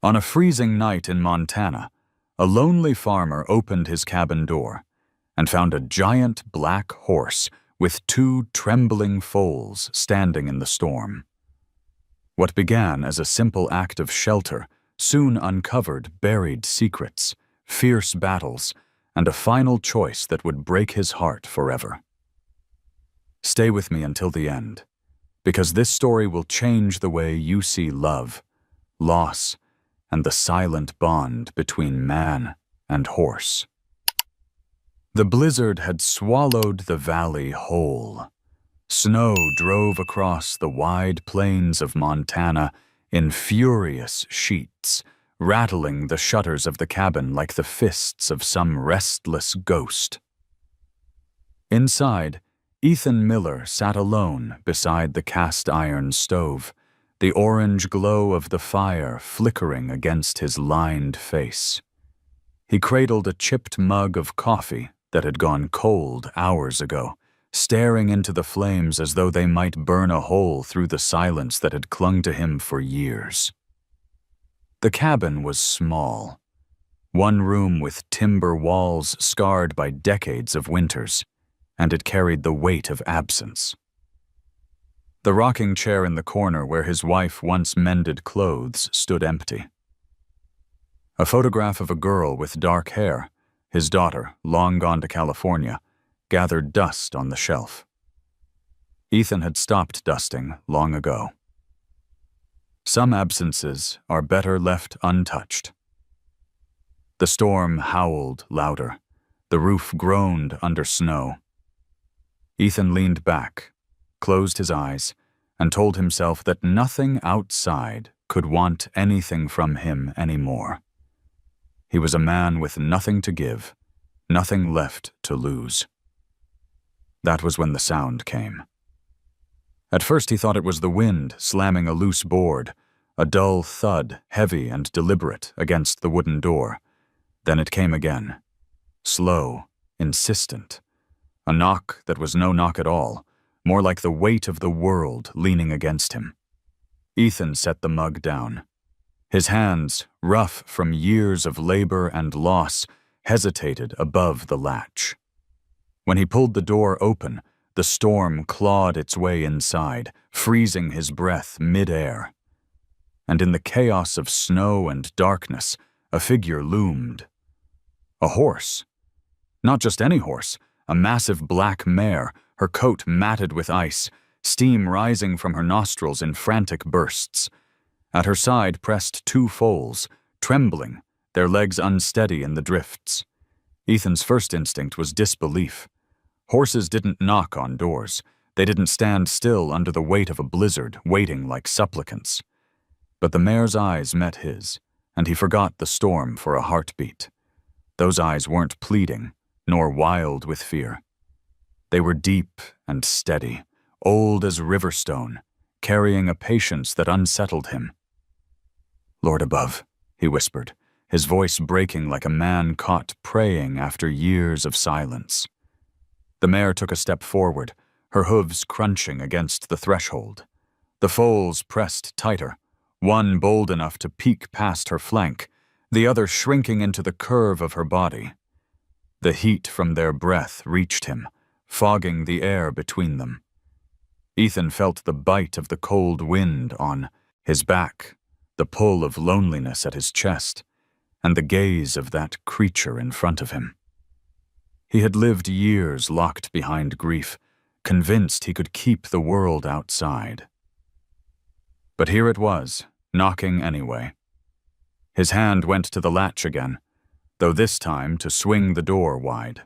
On a freezing night in Montana, a lonely farmer opened his cabin door and found a giant black horse with two trembling foals standing in the storm. What began as a simple act of shelter soon uncovered buried secrets, fierce battles, and a final choice that would break his heart forever. Stay with me until the end, because this story will change the way you see love, loss, and the silent bond between man and horse. The blizzard had swallowed the valley whole. Snow drove across the wide plains of Montana in furious sheets, rattling the shutters of the cabin like the fists of some restless ghost. Inside, Ethan Miller sat alone beside the cast-iron stove, the orange glow of the fire flickering against his lined face. He cradled a chipped mug of coffee that had gone cold hours ago, staring into the flames as though they might burn a hole through the silence that had clung to him for years. The cabin was small, one room with timber walls scarred by decades of winters, and it carried the weight of absence. The rocking chair in the corner where his wife once mended clothes stood empty. A photograph of a girl with dark hair, his daughter, long gone to California, gathered dust on the shelf. Ethan had stopped dusting long ago. Some absences are better left untouched. The storm howled louder. The roof groaned under snow. Ethan leaned back, closed his eyes, and told himself that nothing outside could want anything from him anymore. He was a man with nothing to give, nothing left to lose. That was when the sound came. At first he thought it was the wind slamming a loose board, a dull thud, heavy and deliberate, against the wooden door. Then it came again, slow, insistent. A knock that was no knock at all, more like the weight of the world leaning against him. Ethan set the mug down. His hands, rough from years of labor and loss, hesitated above the latch. When he pulled the door open, the storm clawed its way inside, freezing his breath mid-air. And in the chaos of snow and darkness, a figure loomed. A horse. Not just any horse, a massive black mare, her coat matted with ice, steam rising from her nostrils in frantic bursts. At her side pressed two foals, trembling, their legs unsteady in the drifts. Ethan's first instinct was disbelief. Horses didn't knock on doors. They didn't stand still under the weight of a blizzard, waiting like supplicants. But the mare's eyes met his, and he forgot the storm for a heartbeat. Those eyes weren't pleading, nor wild with fear. They were deep and steady, old as riverstone, carrying a patience that unsettled him. "Lord above," he whispered, his voice breaking like a man caught praying after years of silence. The mare took a step forward, her hooves crunching against the threshold. The foals pressed tighter, one bold enough to peek past her flank, the other shrinking into the curve of her body. The heat from their breath reached him, fogging the air between them. Ethan felt the bite of the cold wind on his back, the pull of loneliness at his chest, and the gaze of that creature in front of him. He had lived years locked behind grief, convinced he could keep the world outside. But here it was, knocking anyway. His hand went to the latch again, though this time to swing the door wide.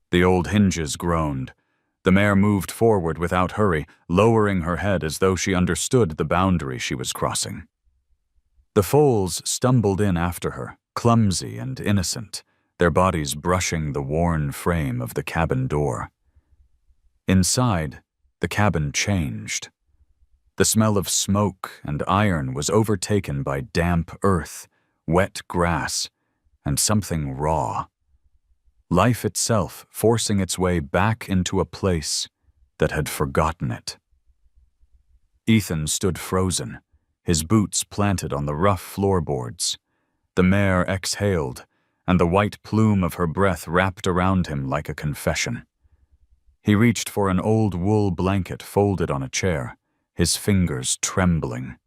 The old hinges groaned. The mare moved forward without hurry, lowering her head as though she understood the boundary she was crossing. The foals stumbled in after her, clumsy and innocent, their bodies brushing the worn frame of the cabin door. Inside, the cabin changed. The smell of smoke and iron was overtaken by damp earth, wet grass, and something raw. Life itself forcing its way back into a place that had forgotten it. Ethan stood frozen, his boots planted on the rough floorboards. The mare exhaled, and the white plume of her breath wrapped around him like a confession. He reached for an old wool blanket folded on a chair, his fingers trembling.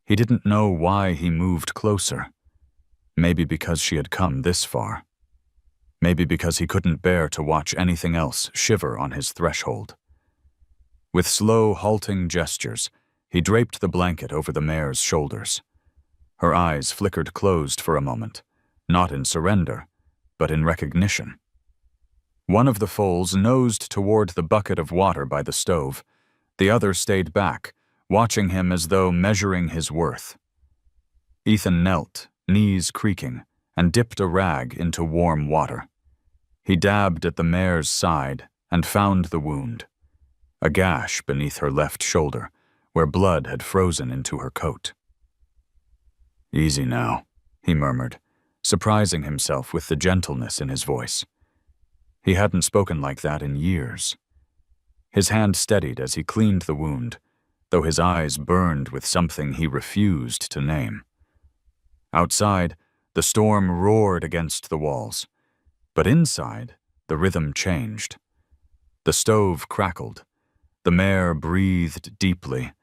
He didn't know why he moved closer. Maybe because she had come this far. Maybe because he couldn't bear to watch anything else shiver on his threshold. With slow, halting gestures, he draped the blanket over the mare's shoulders. Her eyes flickered closed for a moment, not in surrender, but in recognition. One of the foals nosed toward the bucket of water by the stove. The other stayed back, watching him as though measuring his worth. Ethan knelt, knees creaking, and dipped a rag into warm water. He dabbed at the mare's side and found the wound, a gash beneath her left shoulder, where blood had frozen into her coat. "Easy now," he murmured, surprising himself with the gentleness in his voice. He hadn't spoken like that in years. His hand steadied as he cleaned the wound, though his eyes burned with something he refused to name. Outside, the storm roared against the walls, but inside, the rhythm changed. The stove crackled. The mare breathed deeply.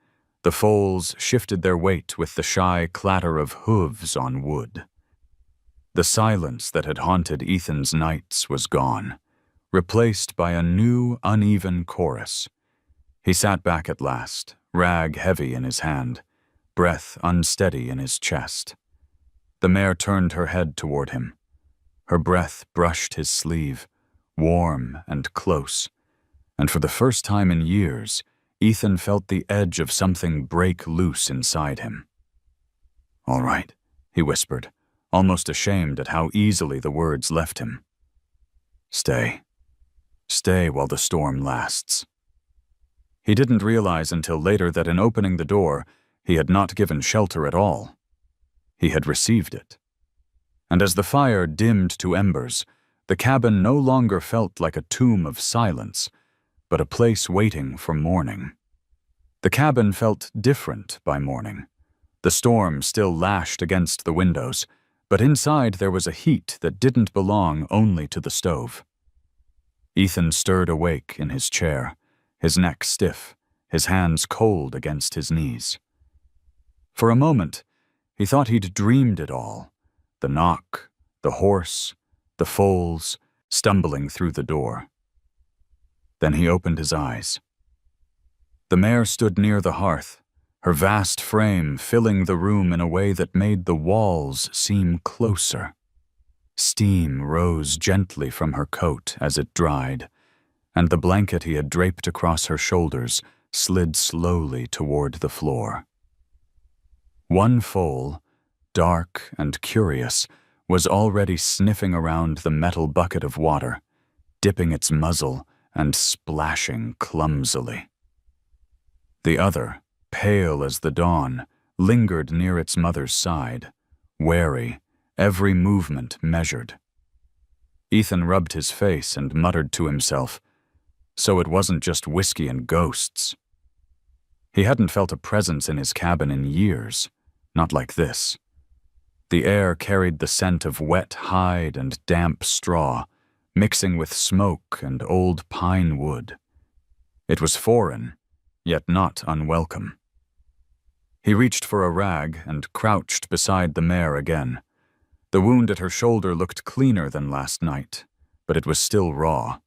The foals shifted their weight with the shy clatter of hooves on wood. The silence that had haunted Ethan's nights was gone, replaced by a new, uneven chorus. He sat back at last, rag heavy in his hand, breath unsteady in his chest. The mare turned her head toward him. Her breath brushed his sleeve, warm and close, and for the first time in years, Ethan felt the edge of something break loose inside him. "All right," he whispered, almost ashamed at how easily the words left him. "Stay. Stay while the storm lasts." He didn't realize until later that in opening the door, he had not given shelter at all. He had received it. And as the fire dimmed to embers, the cabin no longer felt like a tomb of silence, but a place waiting for morning. The cabin felt different by morning. The storm still lashed against the windows, but inside there was a heat that didn't belong only to the stove. Ethan stirred awake in his chair, his neck stiff, his hands cold against his knees. For a moment, he thought he'd dreamed it all. The knock, the horse, the foals, stumbling through the door. Then he opened his eyes. The mare stood near the hearth, her vast frame filling the room in a way that made the walls seem closer. Steam rose gently from her coat as it dried, and the blanket he had draped across her shoulders slid slowly toward the floor. One foal, dark and curious, was already sniffing around the metal bucket of water, dipping its muzzle and splashing clumsily. The other, pale as the dawn, lingered near its mother's side, wary, every movement measured. Ethan rubbed his face and muttered to himself, so it wasn't just whiskey and ghosts. He hadn't felt a presence in his cabin in years, not like this. The air carried the scent of wet hide and damp straw, mixing with smoke and old pine wood. It was foreign, yet not unwelcome. He reached for a rag and crouched beside the mare again. The wound at her shoulder looked cleaner than last night, but it was still raw.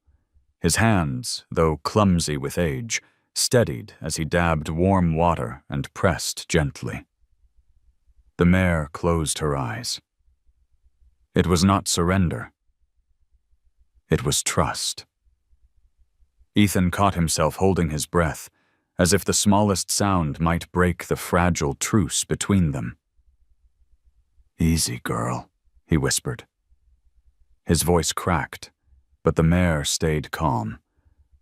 His hands, though clumsy with age, steadied as he dabbed warm water and pressed gently. The mare closed her eyes. It was not surrender. It was trust. Ethan caught himself holding his breath, as if the smallest sound might break the fragile truce between them. "Easy, girl," he whispered. His voice cracked, but the mare stayed calm,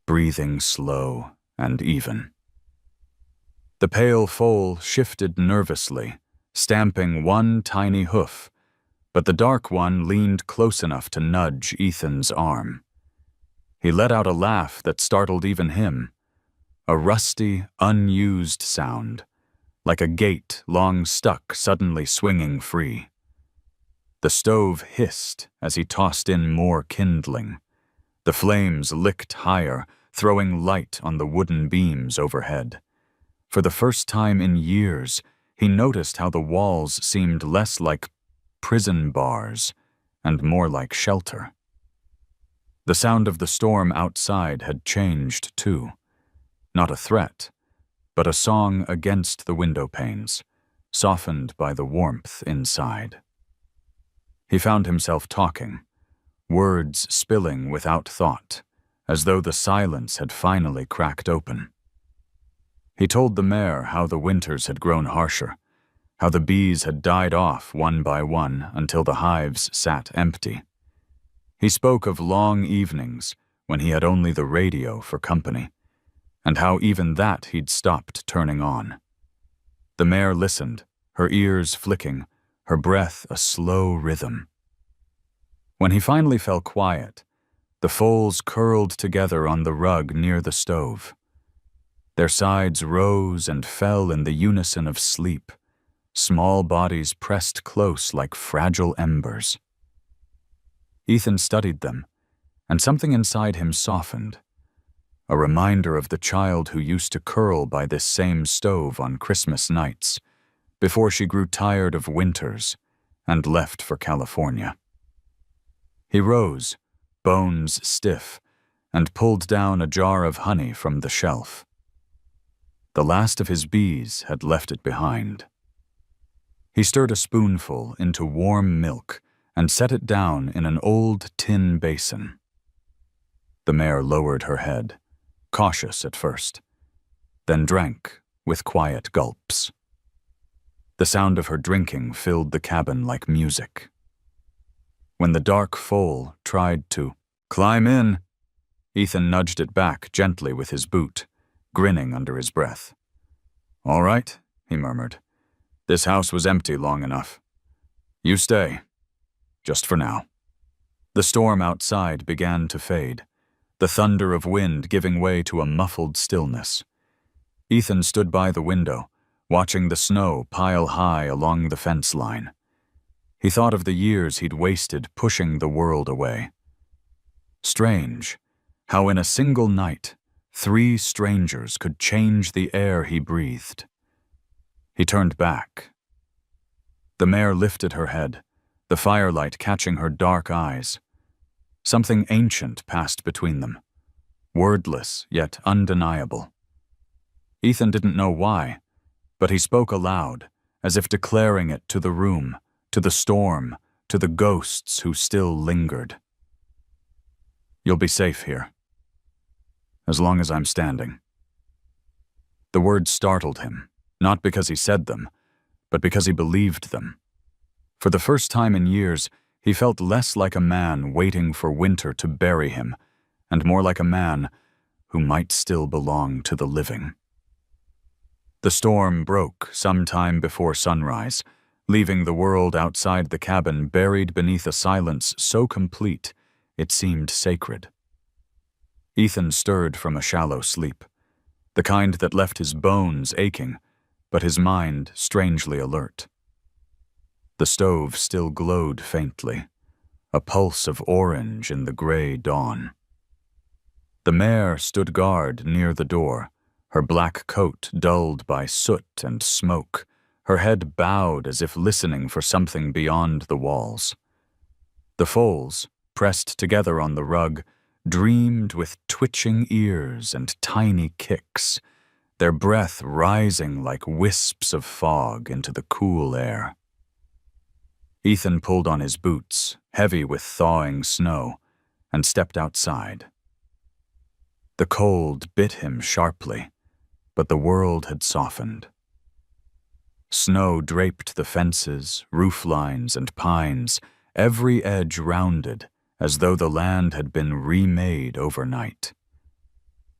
breathing slow and even. The pale foal shifted nervously, stamping one tiny hoof, but the dark one leaned close enough to nudge Ethan's arm. He let out a laugh that startled even him, a rusty, unused sound, like a gate long stuck suddenly swinging free. The stove hissed as he tossed in more kindling. The flames licked higher, throwing light on the wooden beams overhead. For the first time in years, he noticed how the walls seemed less like prison bars and more like shelter. The sound of the storm outside had changed too. Not a threat, but a song against the window panes, softened by the warmth inside. He found himself talking, words spilling without thought, as though the silence had finally cracked open. He told the mayor how the winters had grown harsher, how the bees had died off one by one until the hives sat empty. He spoke of long evenings when he had only the radio for company, and how even that he'd stopped turning on. The mare listened, her ears flicking, her breath a slow rhythm. When he finally fell quiet, the foals curled together on the rug near the stove. Their sides rose and fell in the unison of sleep, small bodies pressed close like fragile embers. Ethan studied them, and something inside him softened, a reminder of the child who used to curl by this same stove on Christmas nights, before she grew tired of winters and left for California. He rose, bones stiff, and pulled down a jar of honey from the shelf. The last of his bees had left it behind. He stirred a spoonful into warm milk and set it down in an old tin basin. The mare lowered her head, cautious at first, then drank with quiet gulps. The sound of her drinking filled the cabin like music. When the dark foal tried to climb in, Ethan nudged it back gently with his boot, grinning under his breath. "All right," he murmured. "This house was empty long enough. You stay, just for now." The storm outside began to fade, the thunder of wind giving way to a muffled stillness. Ethan stood by the window, watching the snow pile high along the fence line. He thought of the years he'd wasted pushing the world away. Strange, how in a single night, 3 strangers could change the air he breathed. He turned back. The mare lifted her head, the firelight catching her dark eyes. Something ancient passed between them, wordless yet undeniable. Ethan didn't know why, but he spoke aloud, as if declaring it to the room, to the storm, to the ghosts who still lingered. "You'll be safe here, as long as I'm standing." The words startled him, not because he said them, but because he believed them. For the first time in years, he felt less like a man waiting for winter to bury him, and more like a man who might still belong to the living. The storm broke some time before sunrise, leaving the world outside the cabin buried beneath a silence so complete it seemed sacred. Ethan stirred from a shallow sleep, the kind that left his bones aching, but his mind strangely alert. The stove still glowed faintly, a pulse of orange in the gray dawn. The mare stood guard near the door, her black coat dulled by soot and smoke, her head bowed as if listening for something beyond the walls. The foals, pressed together on the rug, dreamed with twitching ears and tiny kicks, their breath rising like wisps of fog into the cool air. Ethan pulled on his boots, heavy with thawing snow, and stepped outside. The cold bit him sharply, but the world had softened. Snow draped the fences, roof lines, and pines, every edge rounded, as though the land had been remade overnight.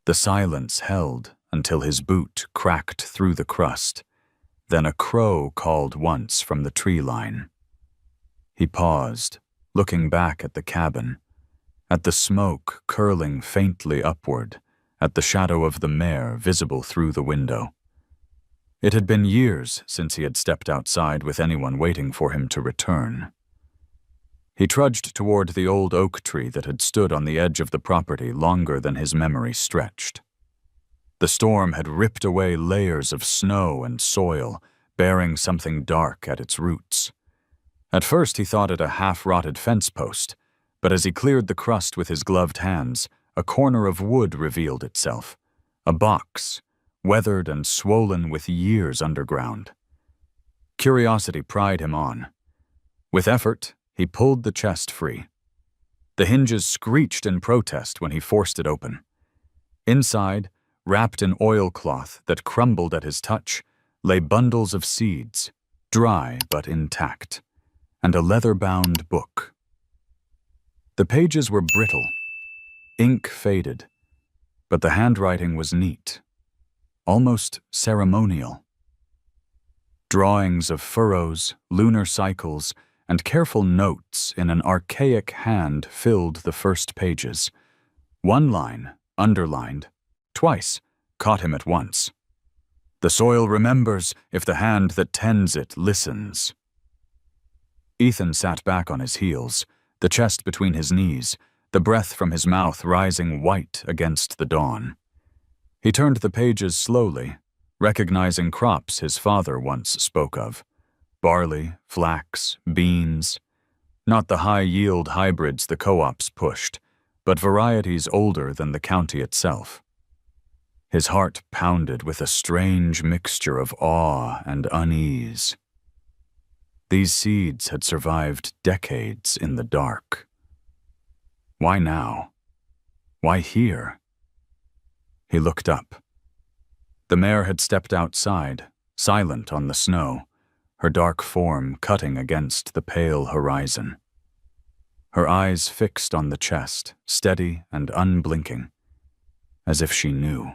The silence held until his boot cracked through the crust. Then a crow called once from the tree line. He paused, looking back at the cabin, at the smoke curling faintly upward, at the shadow of the mare visible through the window. It had been years since he had stepped outside with anyone waiting for him to return. He trudged toward the old oak tree that had stood on the edge of the property longer than his memory stretched. The storm had ripped away layers of snow and soil, bearing something dark at its roots. At first he thought it a half-rotted fence post, but as he cleared the crust with his gloved hands, a corner of wood revealed itself, a box, weathered and swollen with years underground. Curiosity pried him on. With effort, he pulled the chest free. The hinges screeched in protest when he forced it open. Inside, wrapped in oilcloth that crumbled at his touch, lay bundles of seeds, dry but intact, and a leather-bound book. The pages were brittle, ink faded, but the handwriting was neat, almost ceremonial. Drawings of furrows, lunar cycles, and careful notes in an archaic hand filled the first pages. One line, underlined, twice, caught him at once. The soil remembers if the hand that tends it listens. Ethan sat back on his heels, the chest between his knees, the breath from his mouth rising white against the dawn. He turned the pages slowly, recognizing crops his father once spoke of. Barley, flax, beans. Not the high-yield hybrids the co-ops pushed, but varieties older than the county itself. His heart pounded with a strange mixture of awe and unease. These seeds had survived decades in the dark. Why now? Why here? He looked up. The mare had stepped outside, silent on the snow, her dark form cutting against the pale horizon. Her eyes fixed on the chest, steady and unblinking, as if she knew.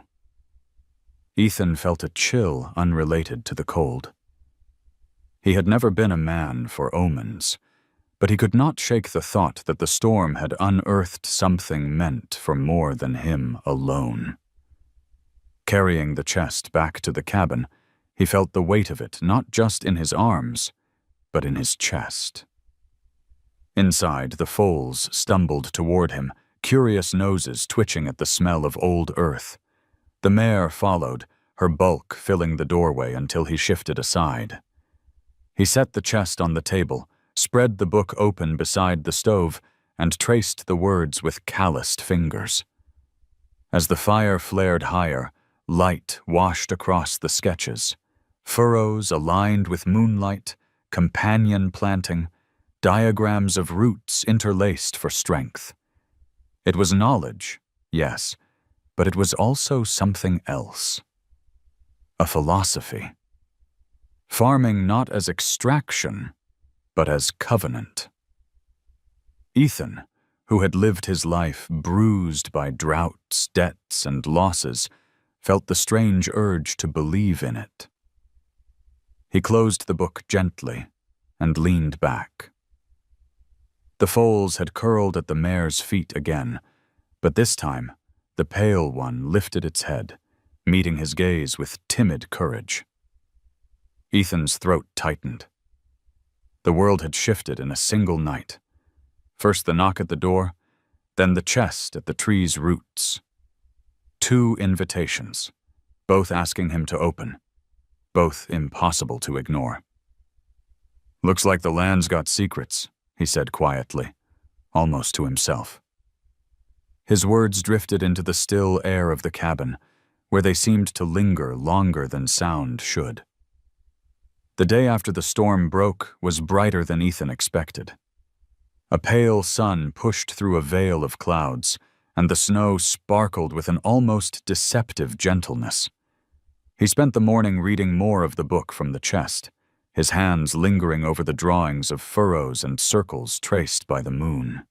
Ethan felt a chill unrelated to the cold. He had never been a man for omens, but he could not shake the thought that the storm had unearthed something meant for more than him alone. Carrying the chest back to the cabin, he felt the weight of it not just in his arms, but in his chest. Inside, the foals stumbled toward him, curious noses twitching at the smell of old earth. The mare followed, her bulk filling the doorway until he shifted aside. He set the chest on the table, spread the book open beside the stove, and traced the words with calloused fingers. As the fire flared higher, light washed across the sketches. Furrows aligned with moonlight, companion planting, diagrams of roots interlaced for strength. It was knowledge, yes, but it was also something else. A philosophy. Farming not as extraction, but as covenant. Ethan, who had lived his life bruised by droughts, debts, and losses, felt the strange urge to believe in it. He closed the book gently and leaned back. The foals had curled at the mare's feet again, but this time the pale one lifted its head, meeting his gaze with timid courage. Ethan's throat tightened. The world had shifted in a single night. First the knock at the door, then the chest at the tree's roots. 2 invitations, both asking him to open, both impossible to ignore. "Looks like the land's got secrets," he said quietly, almost to himself. His words drifted into the still air of the cabin, where they seemed to linger longer than sound should. The day after the storm broke was brighter than Ethan expected. A pale sun pushed through a veil of clouds, and the snow sparkled with an almost deceptive gentleness. He spent the morning reading more of the book from the chest, his hands lingering over the drawings of furrows and circles traced by the moon.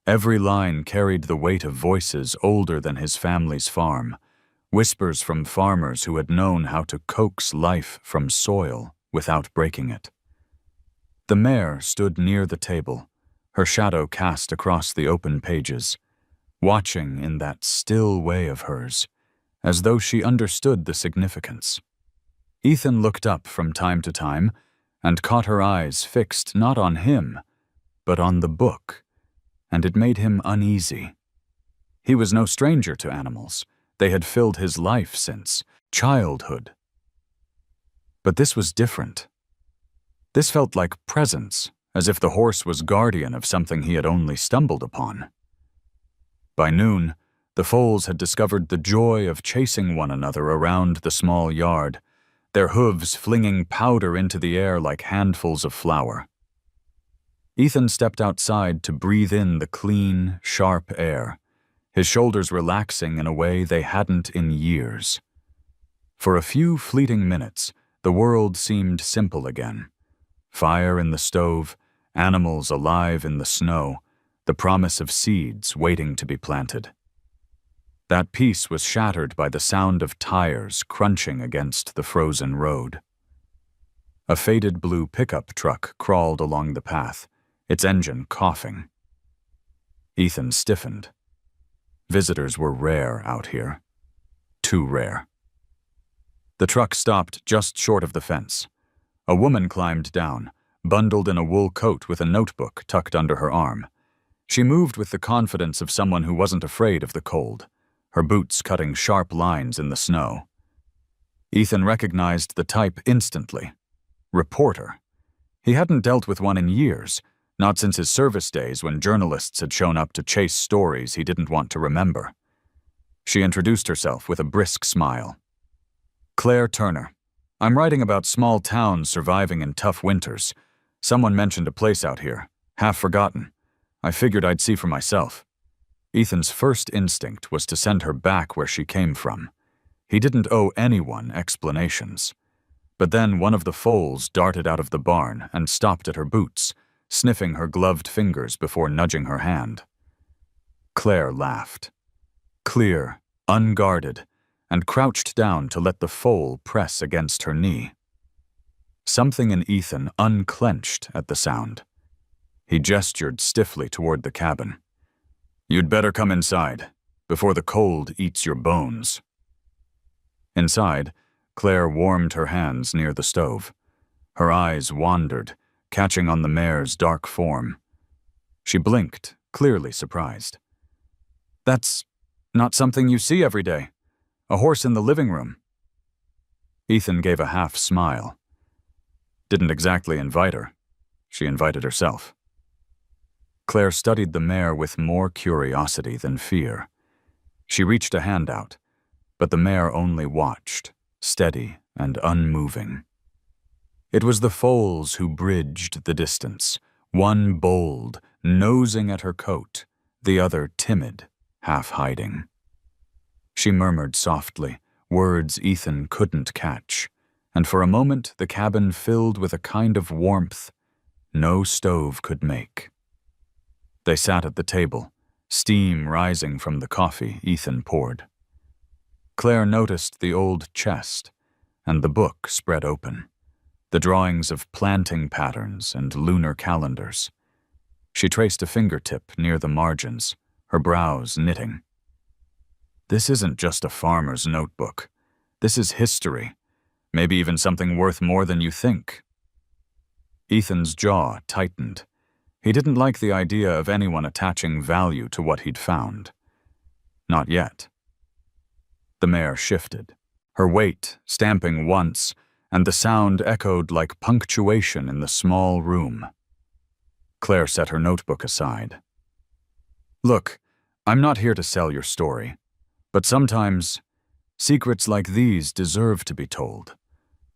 Every line carried the weight of voices older than his family's farm, whispers from farmers who had known how to coax life from soil without breaking it. The mare stood near the table, her shadow cast across the open pages, watching in that still way of hers, as though she understood the significance. Ethan looked up from time to time and caught her eyes fixed not on him, but on the book, and it made him uneasy. He was no stranger to animals. They had filled his life since childhood. But this was different. This felt like presence, as if the horse was guardian of something he had only stumbled upon. By noon, the foals had discovered the joy of chasing one another around the small yard, their hooves flinging powder into the air like handfuls of flour. Ethan stepped outside to breathe in the clean, sharp air, his shoulders relaxing in a way they hadn't in years. For a few fleeting minutes, the world seemed simple again. Fire in the stove, animals alive in the snow, the promise of seeds waiting to be planted. That peace was shattered by the sound of tires crunching against the frozen road. A faded blue pickup truck crawled along the path, its engine coughing. Ethan stiffened. Visitors were rare out here. Too rare. The truck stopped just short of the fence. A woman climbed down, bundled in a wool coat with a notebook tucked under her arm. She moved with the confidence of someone who wasn't afraid of the cold, her boots cutting sharp lines in the snow. Ethan recognized the type instantly. Reporter. He hadn't dealt with one in years, not since his service days when journalists had shown up to chase stories he didn't want to remember. She introduced herself with a brisk smile. Claire Turner. I'm writing about small towns surviving in tough winters. Someone mentioned a place out here, half forgotten. I figured I'd see for myself. Ethan's first instinct was to send her back where she came from. He didn't owe anyone explanations. But then one of the foals darted out of the barn and stopped at her boots, sniffing her gloved fingers before nudging her hand. Claire laughed. Clear, unguarded, and crouched down to let the foal press against her knee. Something in Ethan unclenched at the sound. He gestured stiffly toward the cabin. You'd better come inside, before the cold eats your bones. Inside, Claire warmed her hands near the stove. Her eyes wandered, catching on the mare's dark form. She blinked, clearly surprised. That's not something you see every day. A horse in the living room. Ethan gave a half smile. Didn't exactly invite her. She invited herself. Claire studied the mare with more curiosity than fear. She reached a hand out, but the mare only watched, steady and unmoving. It was the foals who bridged the distance, one bold, nosing at her coat, the other timid, half hiding. She murmured softly, words Ethan couldn't catch, and for a moment the cabin filled with a kind of warmth no stove could make. They sat at the table, steam rising from the coffee Ethan poured. Claire noticed the old chest and the book spread open, the drawings of planting patterns and lunar calendars. She traced a fingertip near the margins, her brows knitting. This isn't just a farmer's notebook. This is history, maybe even something worth more than you think. Ethan's jaw tightened. He didn't like the idea of anyone attaching value to what he'd found. Not yet. The mare shifted, her weight stamping once, and the sound echoed like punctuation in the small room. Claire set her notebook aside. Look, I'm not here to sell your story, but sometimes secrets like these deserve to be told.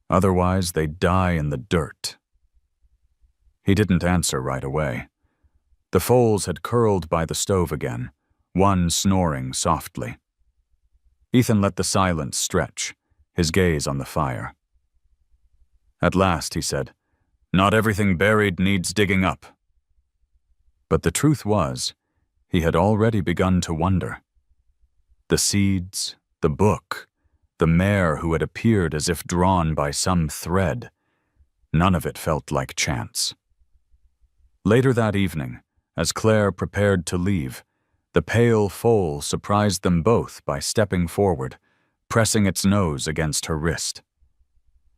Otherwise, they die in the dirt. He didn't answer right away. The foals had curled by the stove again, one snoring softly. Ethan let the silence stretch, his gaze on the fire. At last, he said, "Not everything buried needs digging up." But the truth was, he had already begun to wonder. The seeds, the book, the mare who had appeared as if drawn by some thread, none of it felt like chance. Later that evening, as Claire prepared to leave, the pale foal surprised them both by stepping forward, pressing its nose against her wrist.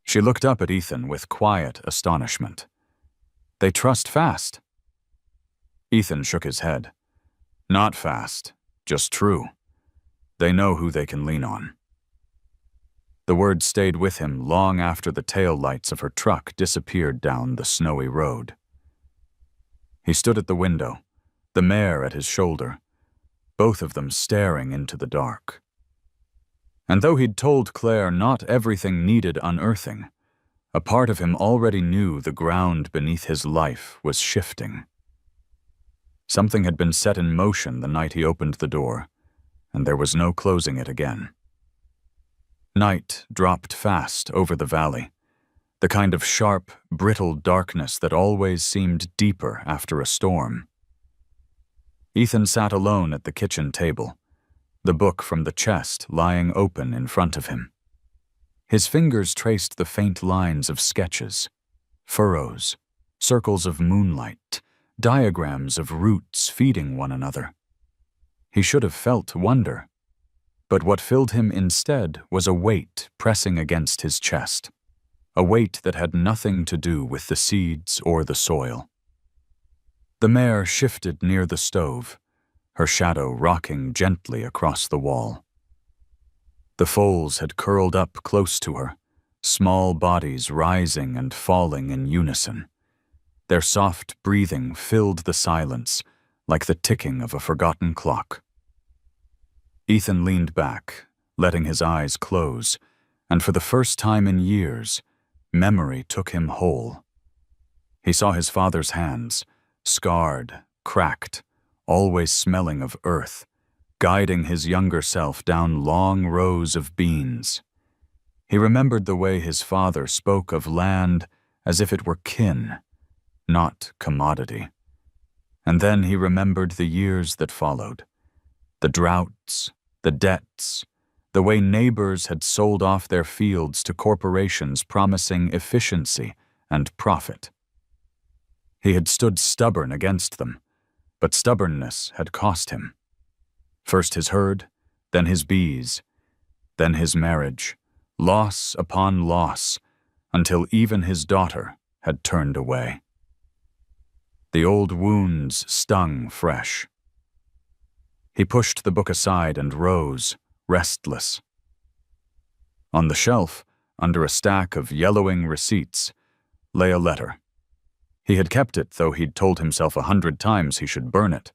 She looked up at Ethan with quiet astonishment. "They trust fast." Ethan shook his head. "Not fast, just true. They know who they can lean on." The words stayed with him long after the tail lights of her truck disappeared down the snowy road. He stood at the window, the mare at his shoulder, both of them staring into the dark. And though he'd told Claire not everything needed unearthing, a part of him already knew the ground beneath his life was shifting. Something had been set in motion the night he opened the door, and there was no closing it again. Night dropped fast over the valley, the kind of sharp, brittle darkness that always seemed deeper after a storm. Ethan sat alone at the kitchen table, the book from the chest lying open in front of him. His fingers traced the faint lines of sketches, furrows, circles of moonlight, diagrams of roots feeding one another. He should have felt wonder, but what filled him instead was a weight pressing against his chest, a weight that had nothing to do with the seeds or the soil. The mare shifted near the stove, her shadow rocking gently across the wall. The foals had curled up close to her, small bodies rising and falling in unison. Their soft breathing filled the silence like the ticking of a forgotten clock. Ethan leaned back, letting his eyes close, and for the first time in years, memory took him whole. He saw his father's hands, scarred, cracked, always smelling of earth, guiding his younger self down long rows of beans. He remembered the way his father spoke of land as if it were kin, not commodity. And then he remembered the years that followed, the droughts, the debts, the way neighbors had sold off their fields to corporations promising efficiency and profit. He had stood stubborn against them, but stubbornness had cost him. First his herd, then his bees, then his marriage, loss upon loss, until even his daughter had turned away. The old wounds stung fresh. He pushed the book aside and rose, restless. On the shelf, under a stack of yellowing receipts, lay a letter. He had kept it, though he'd told himself 100 times he should burn it.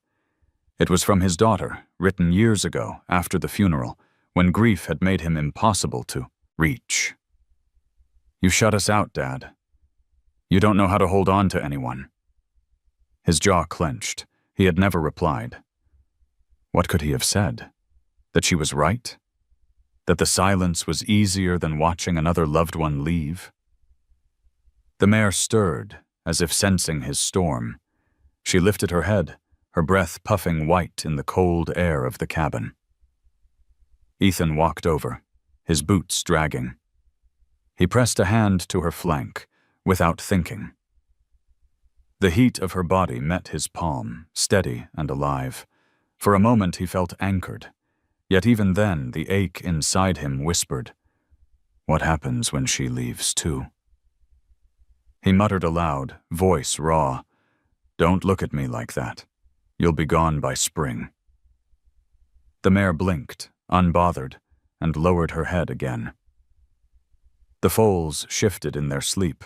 It was from his daughter, written years ago, after the funeral, when grief had made him impossible to reach. "You shut us out, Dad. You don't know how to hold on to anyone." His jaw clenched. He had never replied. What could he have said? That she was right? That the silence was easier than watching another loved one leave? The mare stirred, as if sensing his storm. She lifted her head, her breath puffing white in the cold air of the cabin. Ethan walked over, his boots dragging. He pressed a hand to her flank, without thinking. The heat of her body met his palm, steady and alive. For a moment he felt anchored, yet even then the ache inside him whispered, "What happens when she leaves too?" He muttered aloud, voice raw, "Don't look at me like that. You'll be gone by spring." The mare blinked, unbothered, and lowered her head again. The foals shifted in their sleep,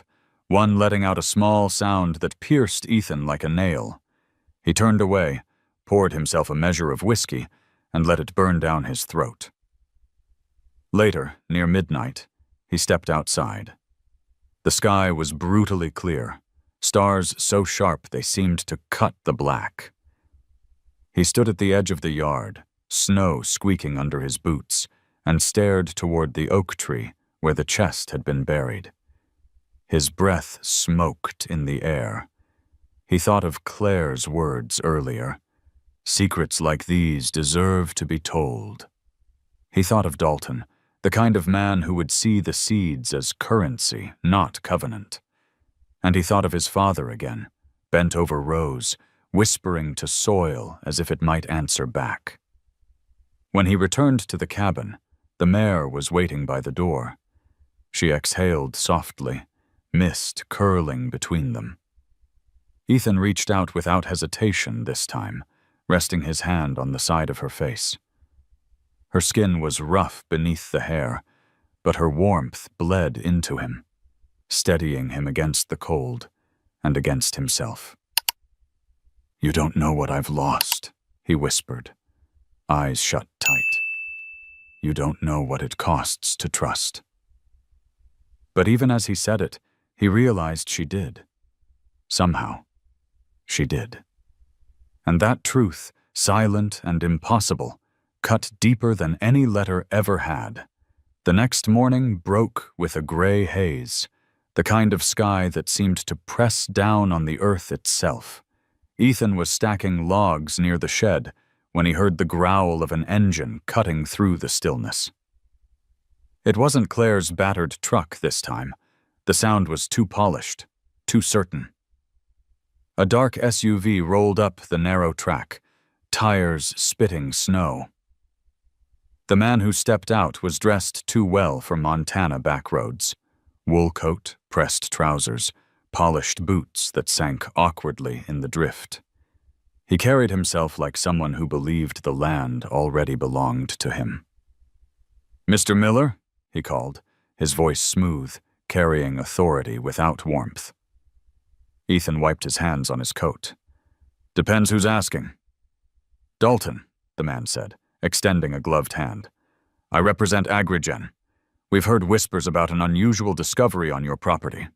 one letting out a small sound that pierced Ethan like a nail. He turned away, poured himself a measure of whiskey, and let it burn down his throat. Later, near midnight, he stepped outside. The sky was brutally clear, stars so sharp they seemed to cut the black. He stood at the edge of the yard, snow squeaking under his boots, and stared toward the oak tree where the chest had been buried. His breath smoked in the air. He thought of Claire's words earlier. Secrets like these deserve to be told. He thought of Dalton, the kind of man who would see the seeds as currency, not covenant. And he thought of his father again, bent over Rose, whispering to soil as if it might answer back. When he returned to the cabin, the mare was waiting by the door. She exhaled softly, mist curling between them. Ethan reached out without hesitation this time, resting his hand on the side of her face. Her skin was rough beneath the hair, but her warmth bled into him, steadying him against the cold and against himself. "You don't know what I've lost," he whispered, eyes shut tight. "You don't know what it costs to trust." But even as he said it, he realized she did. Somehow, she did. And that truth, silent and impossible, cut deeper than any letter ever had. The next morning broke with a gray haze, the kind of sky that seemed to press down on the earth itself. Ethan was stacking logs near the shed when he heard the growl of an engine cutting through the stillness. It wasn't Claire's battered truck this time. The sound was too polished, too certain. A dark SUV rolled up the narrow track, tires spitting snow. The man who stepped out was dressed too well for Montana backroads. Wool coat, pressed trousers, polished boots that sank awkwardly in the drift. He carried himself like someone who believed the land already belonged to him. "Mr. Miller?" he called, his voice smooth, carrying authority without warmth. Ethan wiped his hands on his coat. "Depends who's asking." "Dalton," the man said, extending a gloved hand. "I represent Agrigen. We've heard whispers about an unusual discovery on your property."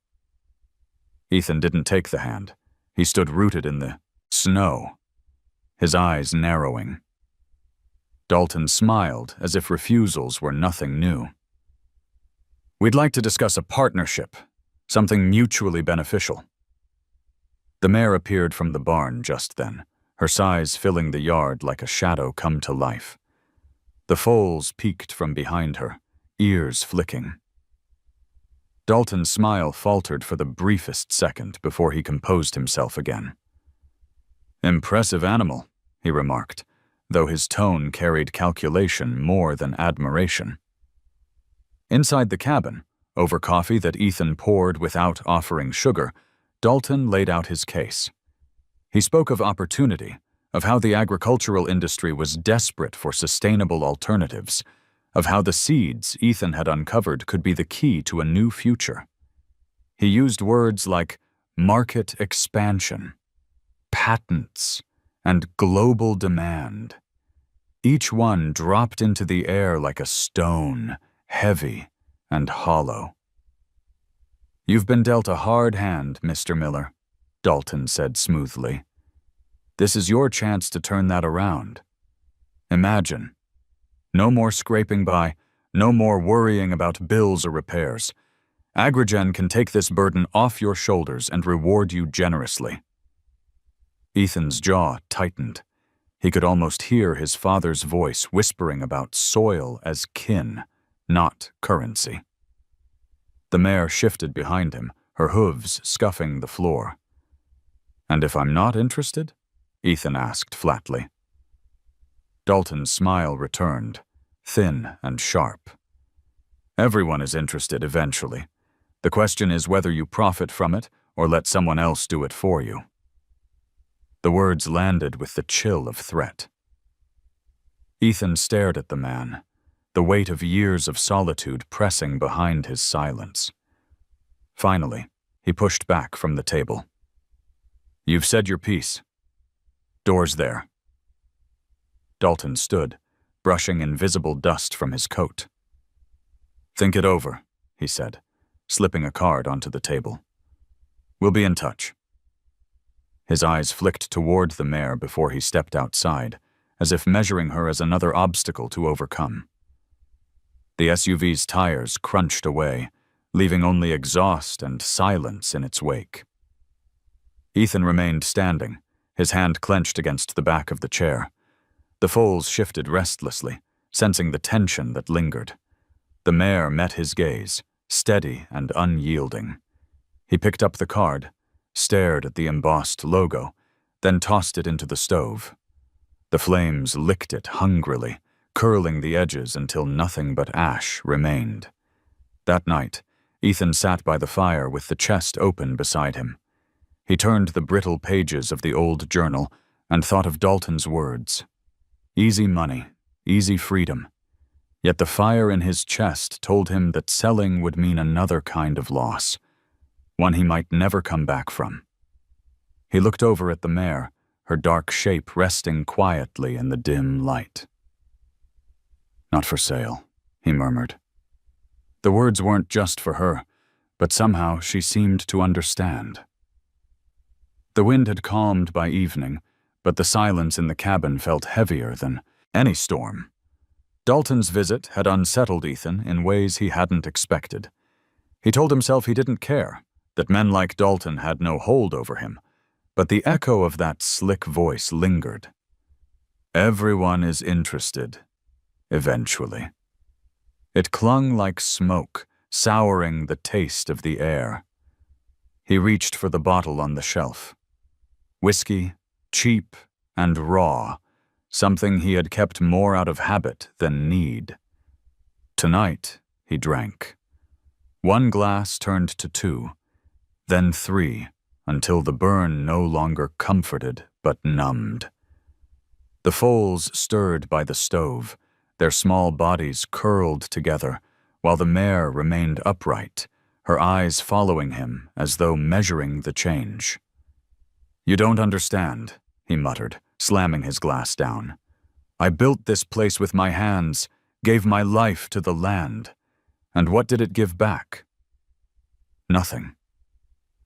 Ethan didn't take the hand. He stood rooted in the snow, his eyes narrowing. Dalton smiled as if refusals were nothing new. "We'd like to discuss a partnership, something mutually beneficial." The mare appeared from the barn just then, her size filling the yard like a shadow come to life. The foals peeked from behind her, ears flicking. Dalton's smile faltered for the briefest second before he composed himself again. "Impressive animal," he remarked, though his tone carried calculation more than admiration. Inside the cabin, over coffee that Ethan poured without offering sugar, Dalton laid out his case. He spoke of opportunity, of how the agricultural industry was desperate for sustainable alternatives, of how the seeds Ethan had uncovered could be the key to a new future. He used words like market expansion, patents, and global demand. Each one dropped into the air like a stone, heavy and hollow. "You've been dealt a hard hand, Mr. Miller," Dalton said smoothly. "This is your chance to turn that around. Imagine. No more scraping by, no more worrying about bills or repairs. Agrigen can take this burden off your shoulders and reward you generously." Ethan's jaw tightened. He could almost hear his father's voice whispering about soil as kin, not currency. The mare shifted behind him, her hooves scuffing the floor. "And if I'm not interested?" Ethan asked flatly. Dalton's smile returned, thin and sharp. "Everyone is interested eventually. The question is whether you profit from it or let someone else do it for you." The words landed with the chill of threat. Ethan stared at the man, the weight of years of solitude pressing behind his silence. Finally, he pushed back from the table. "You've said your piece. Door's there." Dalton stood, brushing invisible dust from his coat. "Think it over," he said, slipping a card onto the table. "We'll be in touch." His eyes flicked toward the mare before he stepped outside, as if measuring her as another obstacle to overcome. The SUV's tires crunched away, leaving only exhaust and silence in its wake. Ethan remained standing, his hand clenched against the back of the chair. The foals shifted restlessly, sensing the tension that lingered. The mare met his gaze, steady and unyielding. He picked up the card, stared at the embossed logo, then tossed it into the stove. The flames licked it hungrily, curling the edges until nothing but ash remained. That night, Ethan sat by the fire with the chest open beside him. He turned the brittle pages of the old journal and thought of Dalton's words. Easy money, easy freedom. Yet the fire in his chest told him that selling would mean another kind of loss, one he might never come back from. He looked over at the mare, her dark shape resting quietly in the dim light. "Not for sale," he murmured. The words weren't just for her, but somehow she seemed to understand. The wind had calmed by evening, but the silence in the cabin felt heavier than any storm. Dalton's visit had unsettled Ethan in ways he hadn't expected. He told himself he didn't care, that men like Dalton had no hold over him, but the echo of that slick voice lingered. Everyone is interested, eventually. It clung like smoke, souring the taste of the air. He reached for the bottle on the shelf. Whiskey, cheap and raw, something he had kept more out of habit than need. Tonight, he drank. One glass turned to 2, then 3, until the burn no longer comforted but numbed. The foals stirred by the stove, their small bodies curled together, while the mare remained upright, her eyes following him as though measuring the change. "You don't understand," he muttered, slamming his glass down. "I built this place with my hands, gave my life to the land. And what did it give back? Nothing.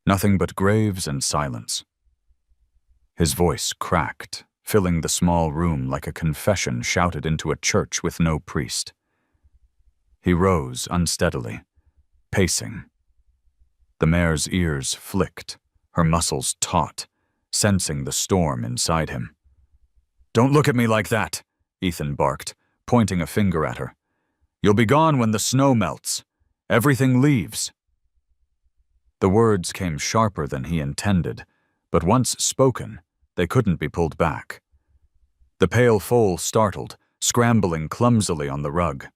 Nothing but graves and silence." His voice cracked, filling the small room like a confession shouted into a church with no priest. He rose unsteadily, pacing. The mare's ears flicked, her muscles taut, sensing the storm inside him. "Don't look at me like that," Ethan barked, pointing a finger at her. "You'll be gone when the snow melts. Everything leaves." The words came sharper than he intended, but once spoken, they couldn't be pulled back. The pale foal startled, scrambling clumsily on the rug.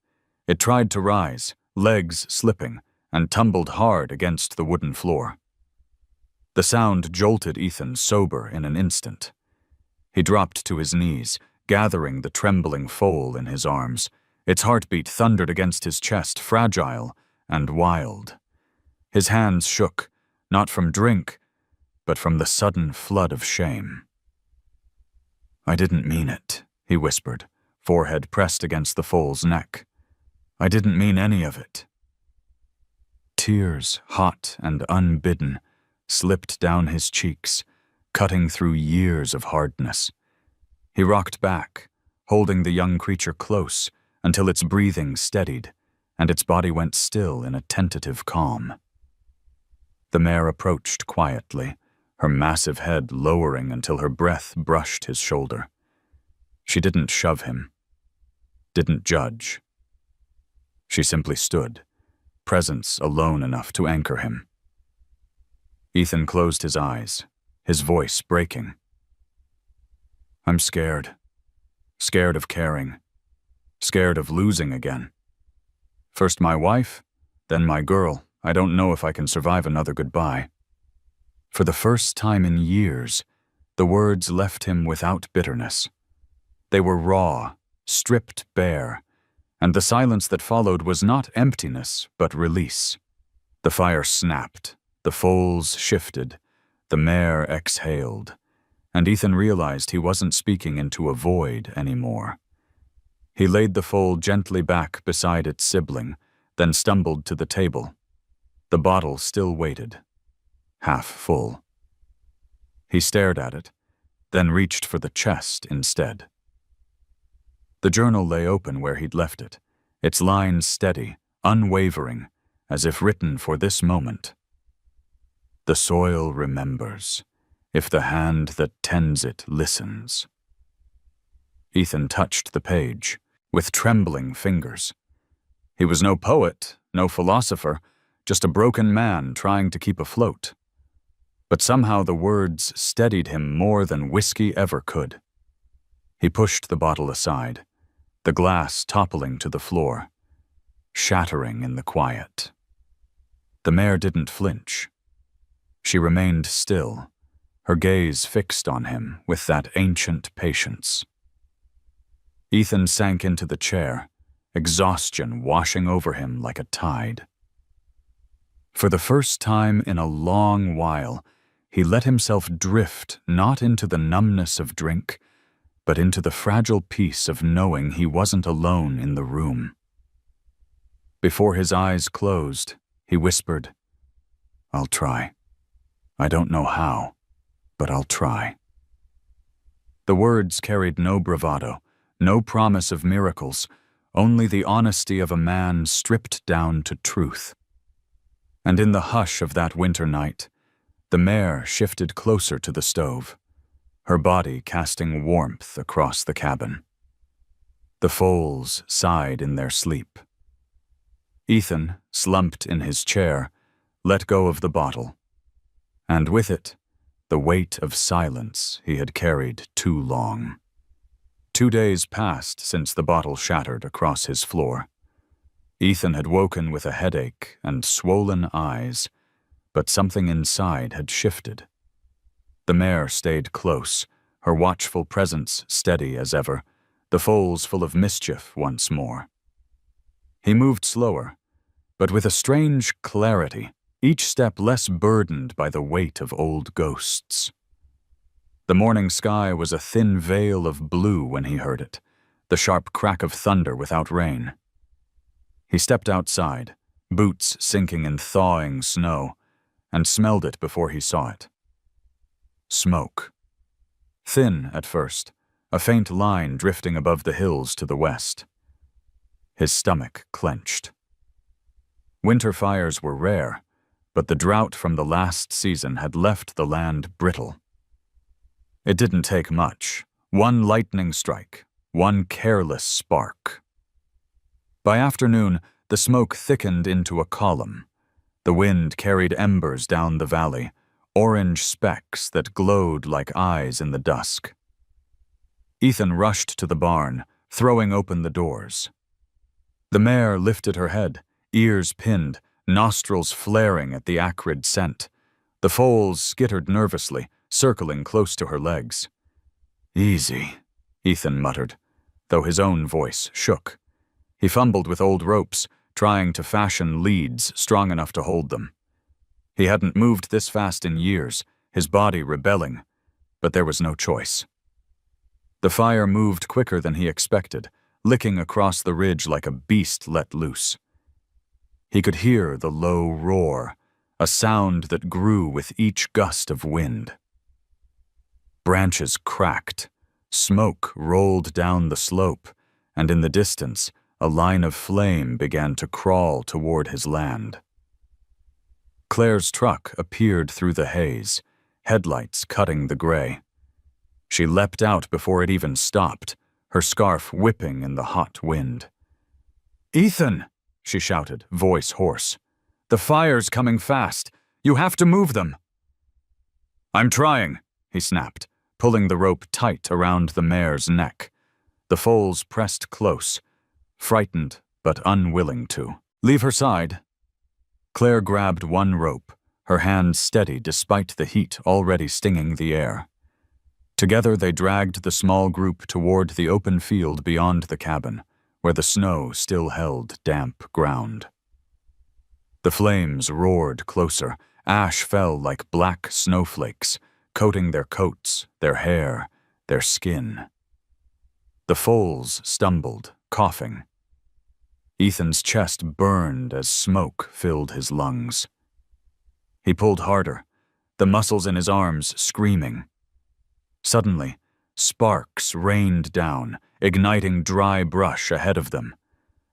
It tried to rise, legs slipping, and tumbled hard against the wooden floor. The sound jolted Ethan sober in an instant. He dropped to his knees, gathering the trembling foal in his arms. Its heartbeat thundered against his chest, fragile and wild. His hands shook, not from drink, but from the sudden flood of shame. "I didn't mean it," he whispered, forehead pressed against the foal's neck. "I didn't mean any of it." Tears, hot and unbidden, slipped down his cheeks, cutting through years of hardness. He rocked back, holding the young creature close until its breathing steadied, and its body went still in a tentative calm. The mare approached quietly, her massive head lowering until her breath brushed his shoulder. She didn't shove him, didn't judge. She simply stood, presence alone enough to anchor him. Ethan closed his eyes, his voice breaking. "I'm scared. Scared of caring. Scared of losing again. First my wife, then my girl. I don't know if I can survive another goodbye." For the first time in years, the words left him without bitterness. They were raw, stripped bare, and the silence that followed was not emptiness, but release. The fire snapped, the foals shifted, the mare exhaled, and Ethan realized he wasn't speaking into a void anymore. He laid the foal gently back beside its sibling, then stumbled to the table. The bottle still waited, half full. He stared at it, then reached for the chest instead. The journal lay open where he'd left it, its lines steady, unwavering, as if written for this moment. "The soil remembers, if the hand that tends it listens." Ethan touched the page, with trembling fingers. He was no poet, no philosopher, just a broken man trying to keep afloat. But somehow the words steadied him more than whiskey ever could. He pushed the bottle aside, the glass toppling to the floor. shattering in the quiet. The mare didn't flinch. She remained still, her gaze fixed on him with that ancient patience. Ethan sank into the chair, exhaustion washing over him like a tide. For the first time in a long while, he let himself drift not into the numbness of drink, but into the fragile peace of knowing he wasn't alone in the room. Before his eyes closed, he whispered, "I'll try. I don't know how, but I'll try." The words carried no bravado, no promise of miracles, only the honesty of a man stripped down to truth. And in the hush of that winter night, the mare shifted closer to the stove, her body casting warmth across the cabin. The foals sighed in their sleep. Ethan, slumped in his chair, let go of the bottle, and with it, the weight of silence he had carried too long. 2 days passed since the bottle shattered across his floor. Ethan had woken with a headache and swollen eyes, but something inside had shifted. The mare stayed close, her watchful presence steady as ever, the foals full of mischief once more. He moved slower, but with a strange clarity, each step less burdened by the weight of old ghosts. The morning sky was a thin veil of blue when he heard it, the sharp crack of thunder without rain. He stepped outside, boots sinking in thawing snow, and smelled it before he saw it. Smoke. Thin at first, a faint line drifting above the hills to the west. His stomach clenched. Winter fires were rare, but the drought from the last season had left the land brittle. It didn't take much. One lightning strike, one careless spark. By afternoon, the smoke thickened into a column. The wind carried embers down the valley, orange specks that glowed like eyes in the dusk. Ethan rushed to the barn, throwing open the doors. The mare lifted her head, ears pinned, nostrils flaring at the acrid scent. The foals skittered nervously, circling close to her legs. "Easy," Ethan muttered, though his own voice shook. He fumbled with old ropes, trying to fashion leads strong enough to hold them. He hadn't moved this fast in years, his body rebelling, but there was no choice. The fire moved quicker than he expected, licking across the ridge like a beast let loose. He could hear the low roar, a sound that grew with each gust of wind. Branches cracked, smoke rolled down the slope, and in the distance, a line of flame began to crawl toward his land. Claire's truck appeared through the haze, headlights cutting the gray. She leapt out before it even stopped, her scarf whipping in the hot wind. "Ethan!" she shouted, voice hoarse. "The fire's coming fast. You have to move them." "I'm trying," he snapped, pulling the rope tight around the mare's neck. The foals pressed close, frightened but unwilling to. "Leave her side." Claire grabbed one rope, her hand steady despite the heat already stinging the air. Together they dragged the small group toward the open field beyond the cabin, where the snow still held damp ground. The flames roared closer, ash fell like black snowflakes, coating their coats, their hair, their skin. The foals stumbled, coughing. Ethan's chest burned as smoke filled his lungs. He pulled harder, the muscles in his arms screaming. Suddenly, sparks rained down, igniting dry brush ahead of them.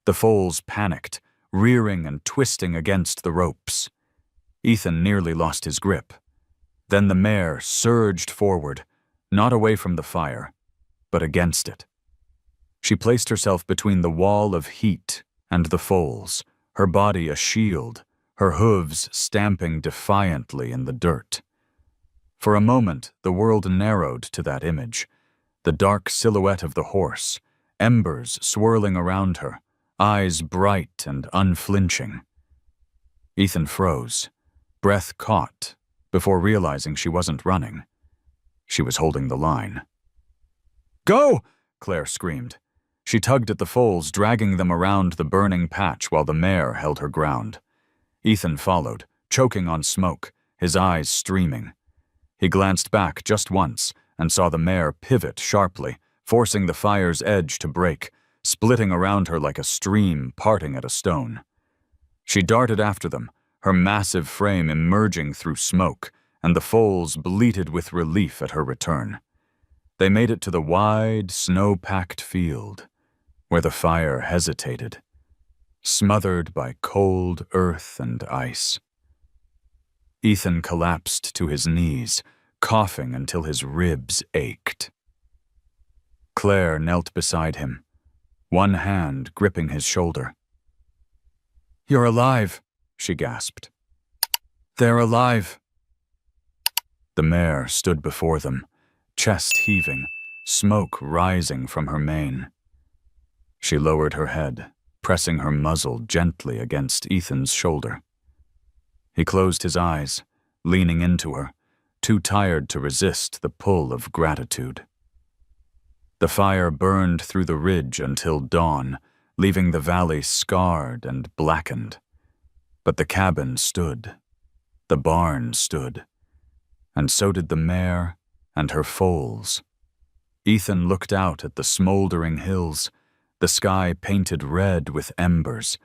The foals panicked, rearing and twisting against the ropes. Ethan nearly lost his grip. Then the mare surged forward, not away from the fire, but against it. She placed herself between the wall of heat and the foals, her body a shield, her hooves stamping defiantly in the dirt. For a moment, the world narrowed to that image, the dark silhouette of the horse, embers swirling around her, eyes bright and unflinching. Ethan froze, breath caught, before realizing she wasn't running. She was holding the line. "Go!" Claire screamed. She tugged at the foals, dragging them around the burning patch while the mare held her ground. Ethan followed, choking on smoke, his eyes streaming. He glanced back just once and saw the mare pivot sharply, forcing the fire's edge to break, splitting around her like a stream parting at a stone. She darted after them, her massive frame emerging through smoke, and the foals bleated with relief at her return. They made it to the wide, snow-packed field, where the fire hesitated, smothered by cold earth and ice. Ethan collapsed to his knees, coughing until his ribs ached. Claire knelt beside him, one hand gripping his shoulder. "You're alive," she gasped. "They're alive." The mare stood before them, chest heaving, smoke rising from her mane. She lowered her head, pressing her muzzle gently against Ethan's shoulder. He closed his eyes, leaning into her, too tired to resist the pull of gratitude. The fire burned through the ridge until dawn, leaving the valley scarred and blackened. But the cabin stood, the barn stood, and so did the mare and her foals. Ethan looked out at the smoldering hills, the sky painted red with embers,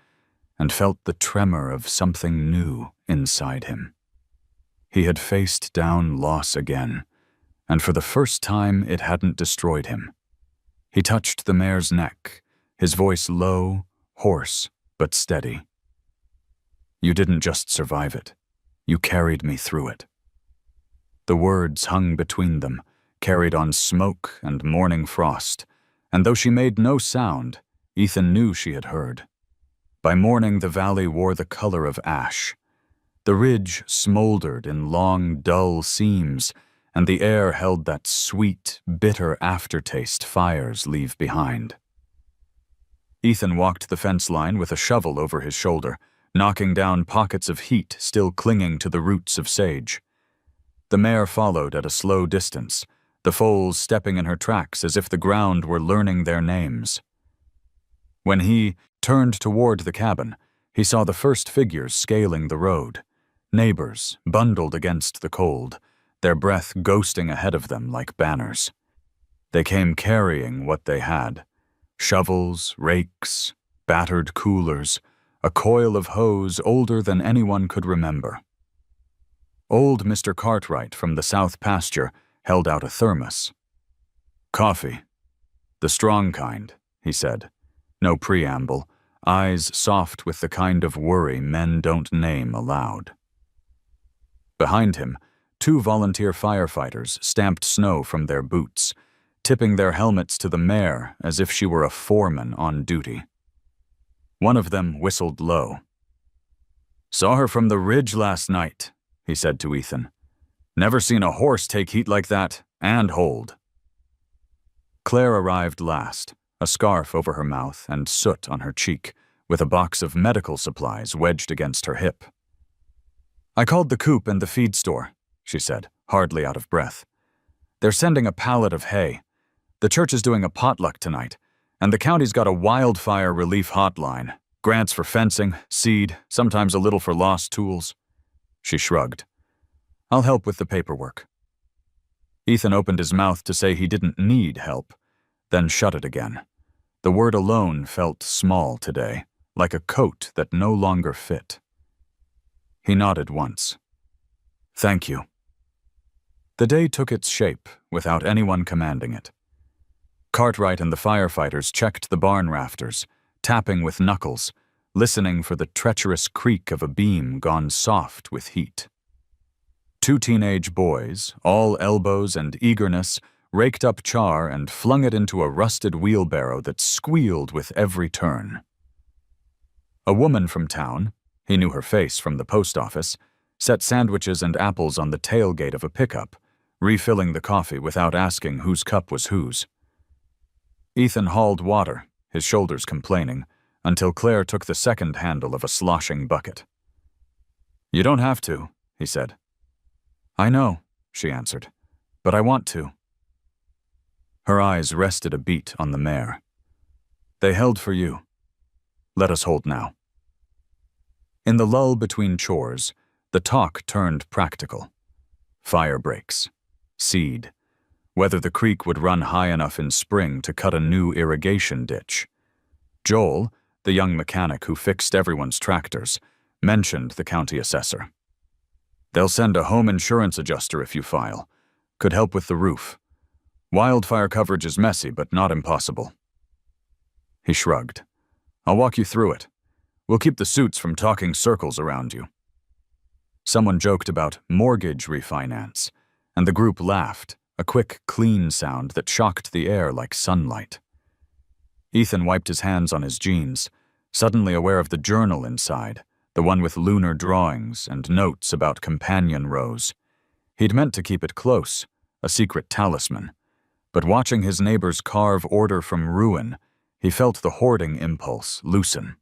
and felt the tremor of something new inside him. He had faced down loss again, and for the first time it hadn't destroyed him. He touched the mare's neck, his voice low, hoarse, but steady. "You didn't just survive it. You carried me through it." The words hung between them, carried on smoke and morning frost, and though she made no sound, Ethan knew she had heard. By morning the valley wore the color of ash. The ridge smoldered in long, dull seams, and the air held that sweet, bitter aftertaste fires leave behind. Ethan walked the fence line with a shovel over his shoulder, knocking down pockets of heat still clinging to the roots of sage. The mare followed at a slow distance, the foals stepping in her tracks as if the ground were learning their names. When he turned toward the cabin, he saw the first figures scaling the road, neighbors bundled against the cold, their breath ghosting ahead of them like banners. They came carrying what they had: shovels, rakes, battered coolers, a coil of hose older than anyone could remember. Old Mr. Cartwright from the south pasture held out a thermos. "Coffee. The strong kind," he said. No preamble, eyes soft with the kind of worry men don't name aloud. Behind him, 2 volunteer firefighters stamped snow from their boots, tipping their helmets to the mare as if she were a foreman on duty. One of them whistled low. "Saw her from the ridge last night," he said to Ethan. "Never seen a horse take heat like that and hold." Claire arrived last, a scarf over her mouth and soot on her cheek, with a box of medical supplies wedged against her hip. "I called the coop and the feed store," she said, hardly out of breath. "They're sending a pallet of hay. The church is doing a potluck tonight, and the county's got a wildfire relief hotline. Grants for fencing, seed, sometimes a little for lost tools." She shrugged. "I'll help with the paperwork." Ethan opened his mouth to say he didn't need help, then shut it again. The word alone felt small today, like a coat that no longer fit. He nodded once. "Thank you." The day took its shape without anyone commanding it. Cartwright and the firefighters checked the barn rafters, tapping with knuckles, listening for the treacherous creak of a beam gone soft with heat. 2 teenage boys, all elbows and eagerness, raked up char and flung it into a rusted wheelbarrow that squealed with every turn. A woman from town, he knew her face from the post office, set sandwiches and apples on the tailgate of a pickup, refilling the coffee without asking whose cup was whose. Ethan hauled water, his shoulders complaining, until Claire took the second handle of a sloshing bucket. "You don't have to," he said. "I know," she answered, "but I want to." Her eyes rested a beat on the mare. "They held for you. Let us hold now." In the lull between chores, the talk turned practical. Fire breaks, seed, whether the creek would run high enough in spring to cut a new irrigation ditch. Joel, the young mechanic who fixed everyone's tractors, mentioned the county assessor. "They'll send a home insurance adjuster if you file. Could help with the roof. Wildfire coverage is messy, but not impossible." He shrugged. "I'll walk you through it. We'll keep the suits from talking circles around you." Someone joked about mortgage refinance, and the group laughed, a quick, clean sound that shocked the air like sunlight. Ethan wiped his hands on his jeans, suddenly aware of the journal inside, the one with lunar drawings and notes about companion rows. He'd meant to keep it close, a secret talisman, but watching his neighbors carve order from ruin, he felt the hoarding impulse loosen.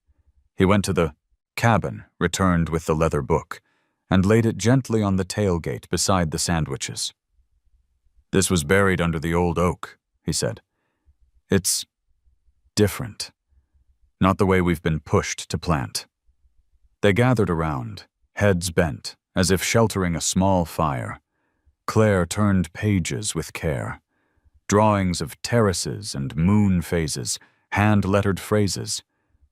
He went to the cabin, returned with the leather book, and laid it gently on the tailgate beside the sandwiches. "This was buried under the old oak," he said. "It's different. Not the way we've been pushed to plant." They gathered around, heads bent, as if sheltering a small fire. Claire turned pages with care. Drawings of terraces and moon phases, hand-lettered phrases.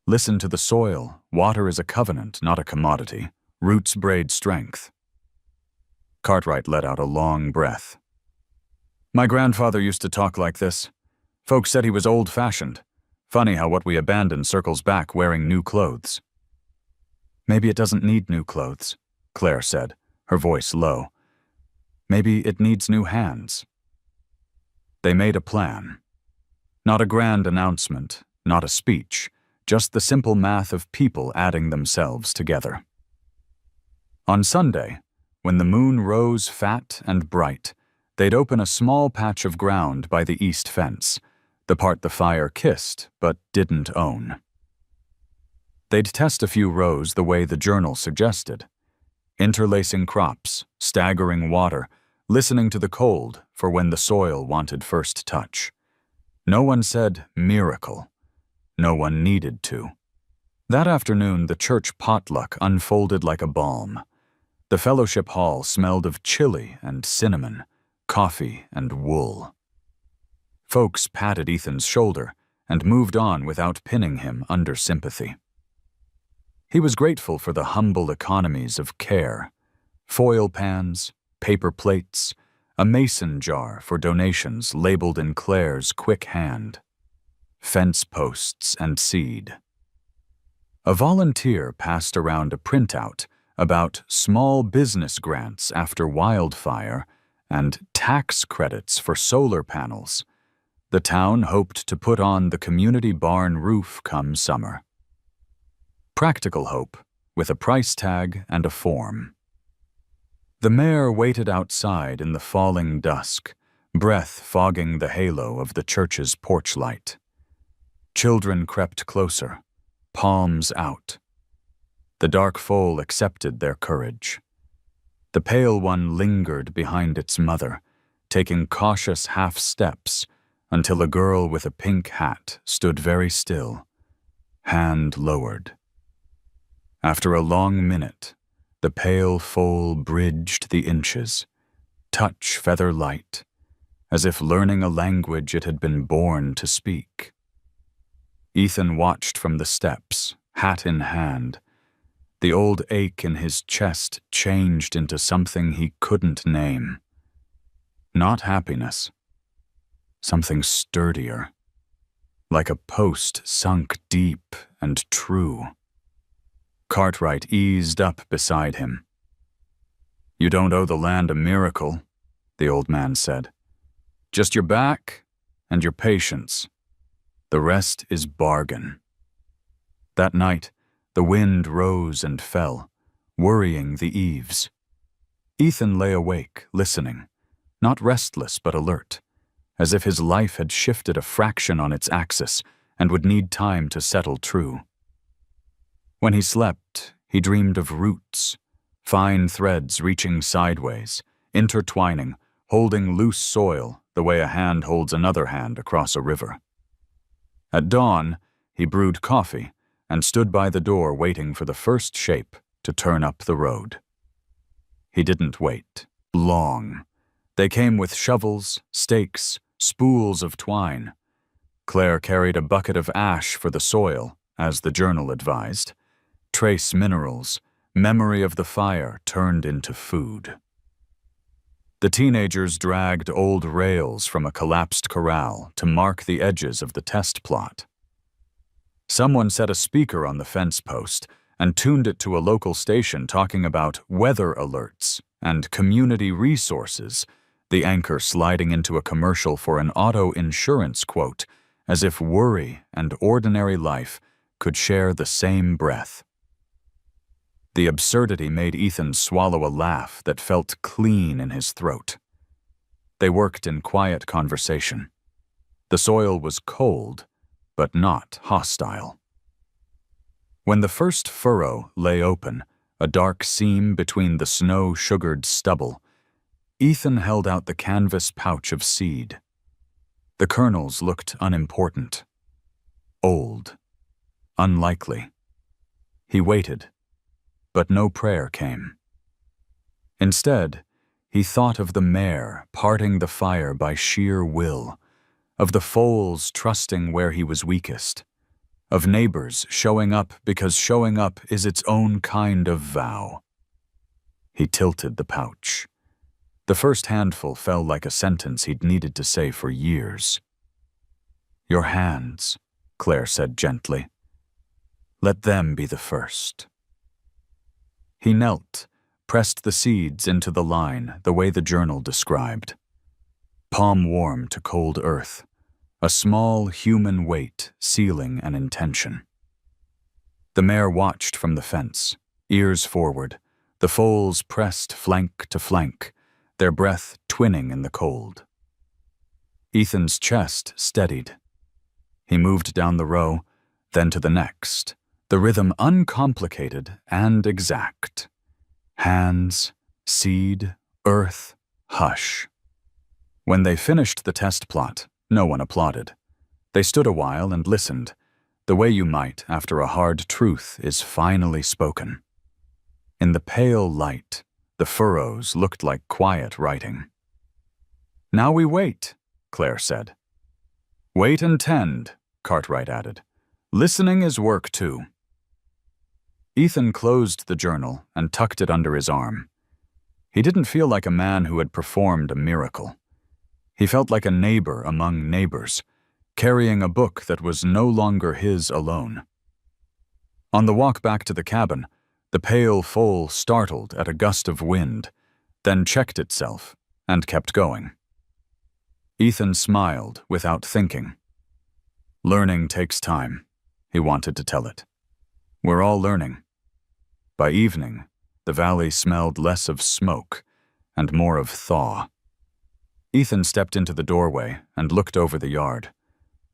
"Listen to the soil. Water is a covenant, not a commodity. Roots braid strength." Cartwright let out a long breath. "My grandfather used to talk like this. Folks said he was old-fashioned. Funny how what we abandon circles back wearing new clothes." "Maybe it doesn't need new clothes," Claire said, her voice low. "Maybe it needs new hands." They made a plan. Not a grand announcement, not a speech, just the simple math of people adding themselves together. On Sunday, when the moon rose fat and bright, they'd open a small patch of ground by the east fence, the part the fire kissed but didn't own. They'd test a few rows the way the journal suggested. Interlacing crops, staggering water, listening to the cold for when the soil wanted first touch. No one said miracle. No one needed to. That afternoon, the church potluck unfolded like a balm. The fellowship hall smelled of chili and cinnamon, coffee and wool. Folks patted Ethan's shoulder and moved on without pinning him under sympathy. He was grateful for the humble economies of care: foil pans, paper plates, a mason jar for donations labeled in Claire's quick hand, fence posts and seed. A volunteer passed around a printout about small business grants after wildfire and tax credits for solar panels. The town hoped to put on the community barn roof come summer. Practical hope, with a price tag and a form. The mare waited outside in the falling dusk, breath fogging the halo of the church's porch light. Children crept closer, palms out. The dark foal accepted their courage. The pale one lingered behind its mother, taking cautious half-steps until a girl with a pink hat stood very still, hand lowered. After a long minute, the pale foal bridged the inches, touch feather light, as if learning a language it had been born to speak. Ethan watched from the steps, hat in hand. The old ache in his chest changed into something he couldn't name. Not happiness. Something sturdier, like a post sunk deep and true. Cartwright eased up beside him. "You don't owe the land a miracle," the old man said. "Just your back and your patience. The rest is bargain." That night, the wind rose and fell, worrying the eaves. Ethan lay awake, listening, not restless but alert, as if his life had shifted a fraction on its axis and would need time to settle true. When he slept, he dreamed of roots, fine threads reaching sideways, intertwining, holding loose soil the way a hand holds another hand across a river. At dawn, he brewed coffee and stood by the door waiting for the first shape to turn up the road. He didn't wait long. They came with shovels, stakes, spools of twine. Claire carried a bucket of ash for the soil, as the journal advised. Trace minerals, memory of the fire turned into food. The teenagers dragged old rails from a collapsed corral to mark the edges of the test plot. Someone set a speaker on the fence post and tuned it to a local station talking about weather alerts and community resources, the anchor sliding into a commercial for an auto insurance quote, as if worry and ordinary life could share the same breath. The absurdity made Ethan swallow a laugh that felt clean in his throat. They worked in quiet conversation. The soil was cold, but not hostile. When the first furrow lay open, a dark seam between the snow-sugared stubble, Ethan held out the canvas pouch of seed. The kernels looked unimportant, old, unlikely. He waited, but no prayer came. Instead, he thought of the mare parting the fire by sheer will, of the foals trusting where he was weakest, of neighbors showing up because showing up is its own kind of vow. He tilted the pouch. The first handful fell like a sentence he'd needed to say for years. "Your hands," Claire said gently. "Let them be the first." He knelt, pressed the seeds into the line the way the journal described. Palm warm to cold earth, a small human weight sealing an intention. The mare watched from the fence, ears forward, the foals pressed flank to flank, their breath twinning in the cold. Ethan's chest steadied. He moved down the row, then to the next, the rhythm uncomplicated and exact. Hands, seed, earth, hush. When they finished the test plot, no one applauded. They stood a while and listened, the way you might after a hard truth is finally spoken. In the pale light, the furrows looked like quiet writing. "Now we wait," Claire said. "Wait and tend," Cartwright added. "Listening is work too." Ethan closed the journal and tucked it under his arm. He didn't feel like a man who had performed a miracle. He felt like a neighbor among neighbors, carrying a book that was no longer his alone. On the walk back to the cabin, the pale foal startled at a gust of wind, then checked itself and kept going. Ethan smiled without thinking. "Learning takes time," he wanted to tell it. "We're all learning." By evening, the valley smelled less of smoke and more of thaw. Ethan stepped into the doorway and looked over the yard.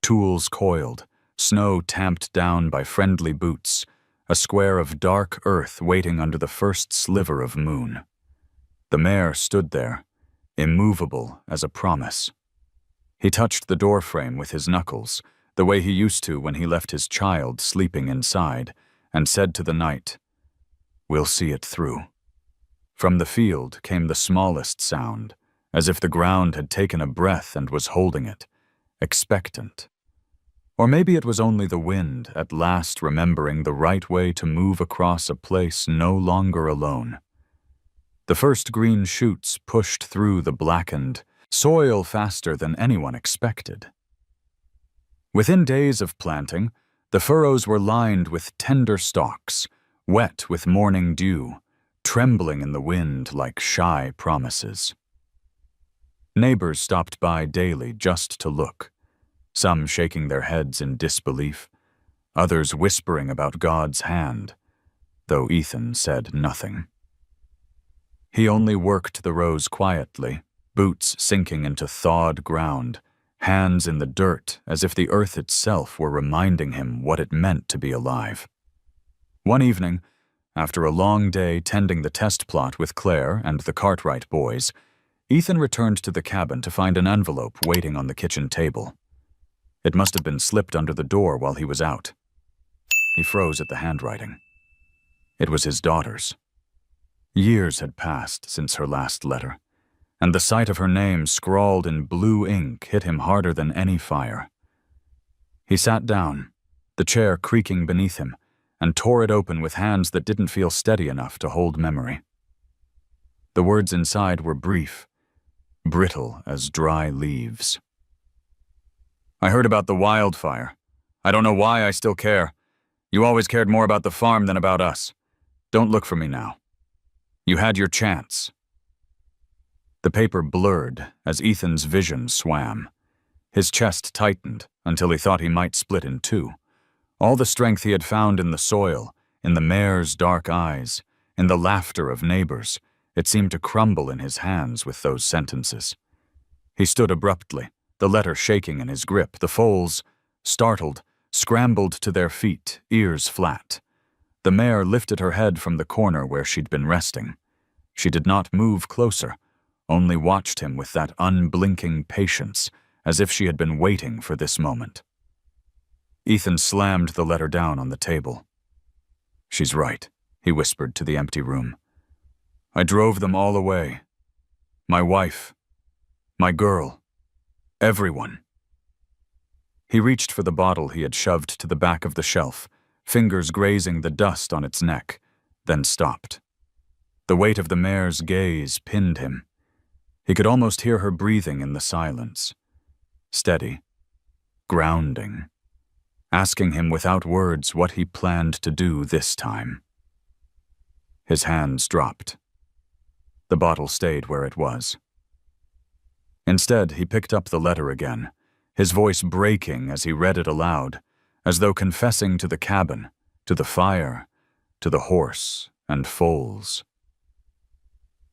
Tools coiled, snow tamped down by friendly boots, a square of dark earth waiting under the first sliver of moon. The mare stood there, immovable as a promise. He touched the doorframe with his knuckles, the way he used to when he left his child sleeping inside, and said to the night, "We'll see it through." From the field came the smallest sound, as if the ground had taken a breath and was holding it, expectant. Or maybe it was only the wind at last remembering the right way to move across a place no longer alone. The first green shoots pushed through the blackened soil faster than anyone expected. Within days of planting, the furrows were lined with tender stalks, wet with morning dew, trembling in the wind like shy promises. Neighbors stopped by daily just to look, some shaking their heads in disbelief, others whispering about God's hand, though Ethan said nothing. He only worked the rows quietly, boots sinking into thawed ground, hands in the dirt as if the earth itself were reminding him what it meant to be alive. One evening, after a long day tending the test plot with Claire and the Cartwright boys, Ethan returned to the cabin to find an envelope waiting on the kitchen table. It must have been slipped under the door while he was out. He froze at the handwriting. It was his daughter's. Years had passed since her last letter, and the sight of her name scrawled in blue ink hit him harder than any fire. He sat down, the chair creaking beneath him, and tore it open with hands that didn't feel steady enough to hold memory. The words inside were brief, brittle as dry leaves. I heard about the wildfire. I don't know why I still care. You always cared more about the farm than about us. Don't look for me now. You had your chance. The paper blurred as Ethan's vision swam. His chest tightened until he thought he might split in two. All the strength he had found in the soil, in the mare's dark eyes, in the laughter of neighbors, it seemed to crumble in his hands with those sentences. He stood abruptly, the letter shaking in his grip. The foals, startled, scrambled to their feet, ears flat. The mare lifted her head from the corner where she'd been resting. She did not move closer, only watched him with that unblinking patience, as if she had been waiting for this moment. Ethan slammed the letter down on the table. She's right, he whispered to the empty room. I drove them all away. My wife, my girl, everyone. He reached for the bottle he had shoved to the back of the shelf, fingers grazing the dust on its neck, then stopped. The weight of the mare's gaze pinned him. He could almost hear her breathing in the silence. Steady, grounding, asking him without words what he planned to do this time. His hands dropped. The bottle stayed where it was. Instead, he picked up the letter again, his voice breaking as he read it aloud, as though confessing to the cabin, to the fire, to the horse and foals.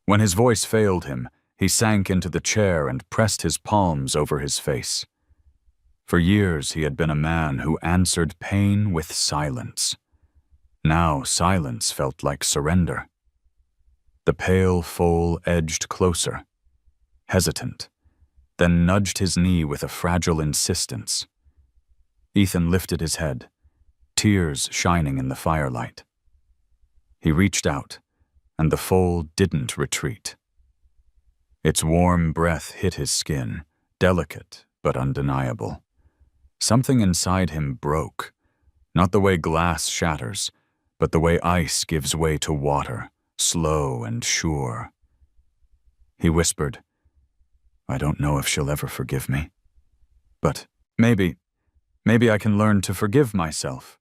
When his voice failed him, he sank into the chair and pressed his palms over his face. For years he had been a man who answered pain with silence. Now silence felt like surrender. The pale foal edged closer, hesitant, then nudged his knee with a fragile insistence. Ethan lifted his head, tears shining in the firelight. He reached out, and the foal didn't retreat. Its warm breath hit his skin, delicate but undeniable. Something inside him broke, not the way glass shatters, but the way ice gives way to water, slow and sure. He whispered, I don't know if she'll ever forgive me, but maybe I can learn to forgive myself.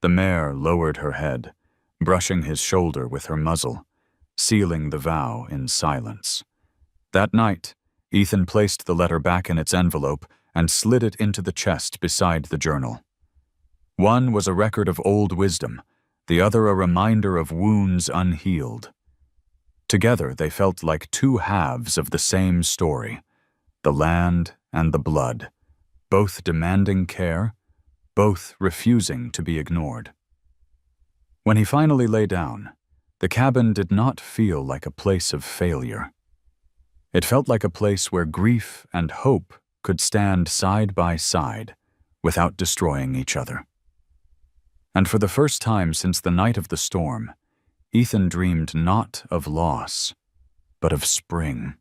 The mare lowered her head, brushing his shoulder with her muzzle, sealing the vow in silence. That night, Ethan placed the letter back in its envelope and slid it into the chest beside the journal. One was a record of old wisdom, the other a reminder of wounds unhealed. Together they felt like two halves of the same story, the land and the blood, both demanding care, both refusing to be ignored. When he finally lay down, the cabin did not feel like a place of failure. It felt like a place where grief and hope could stand side by side without destroying each other. And for the first time since the night of the storm, Ethan dreamed not of loss, but of spring.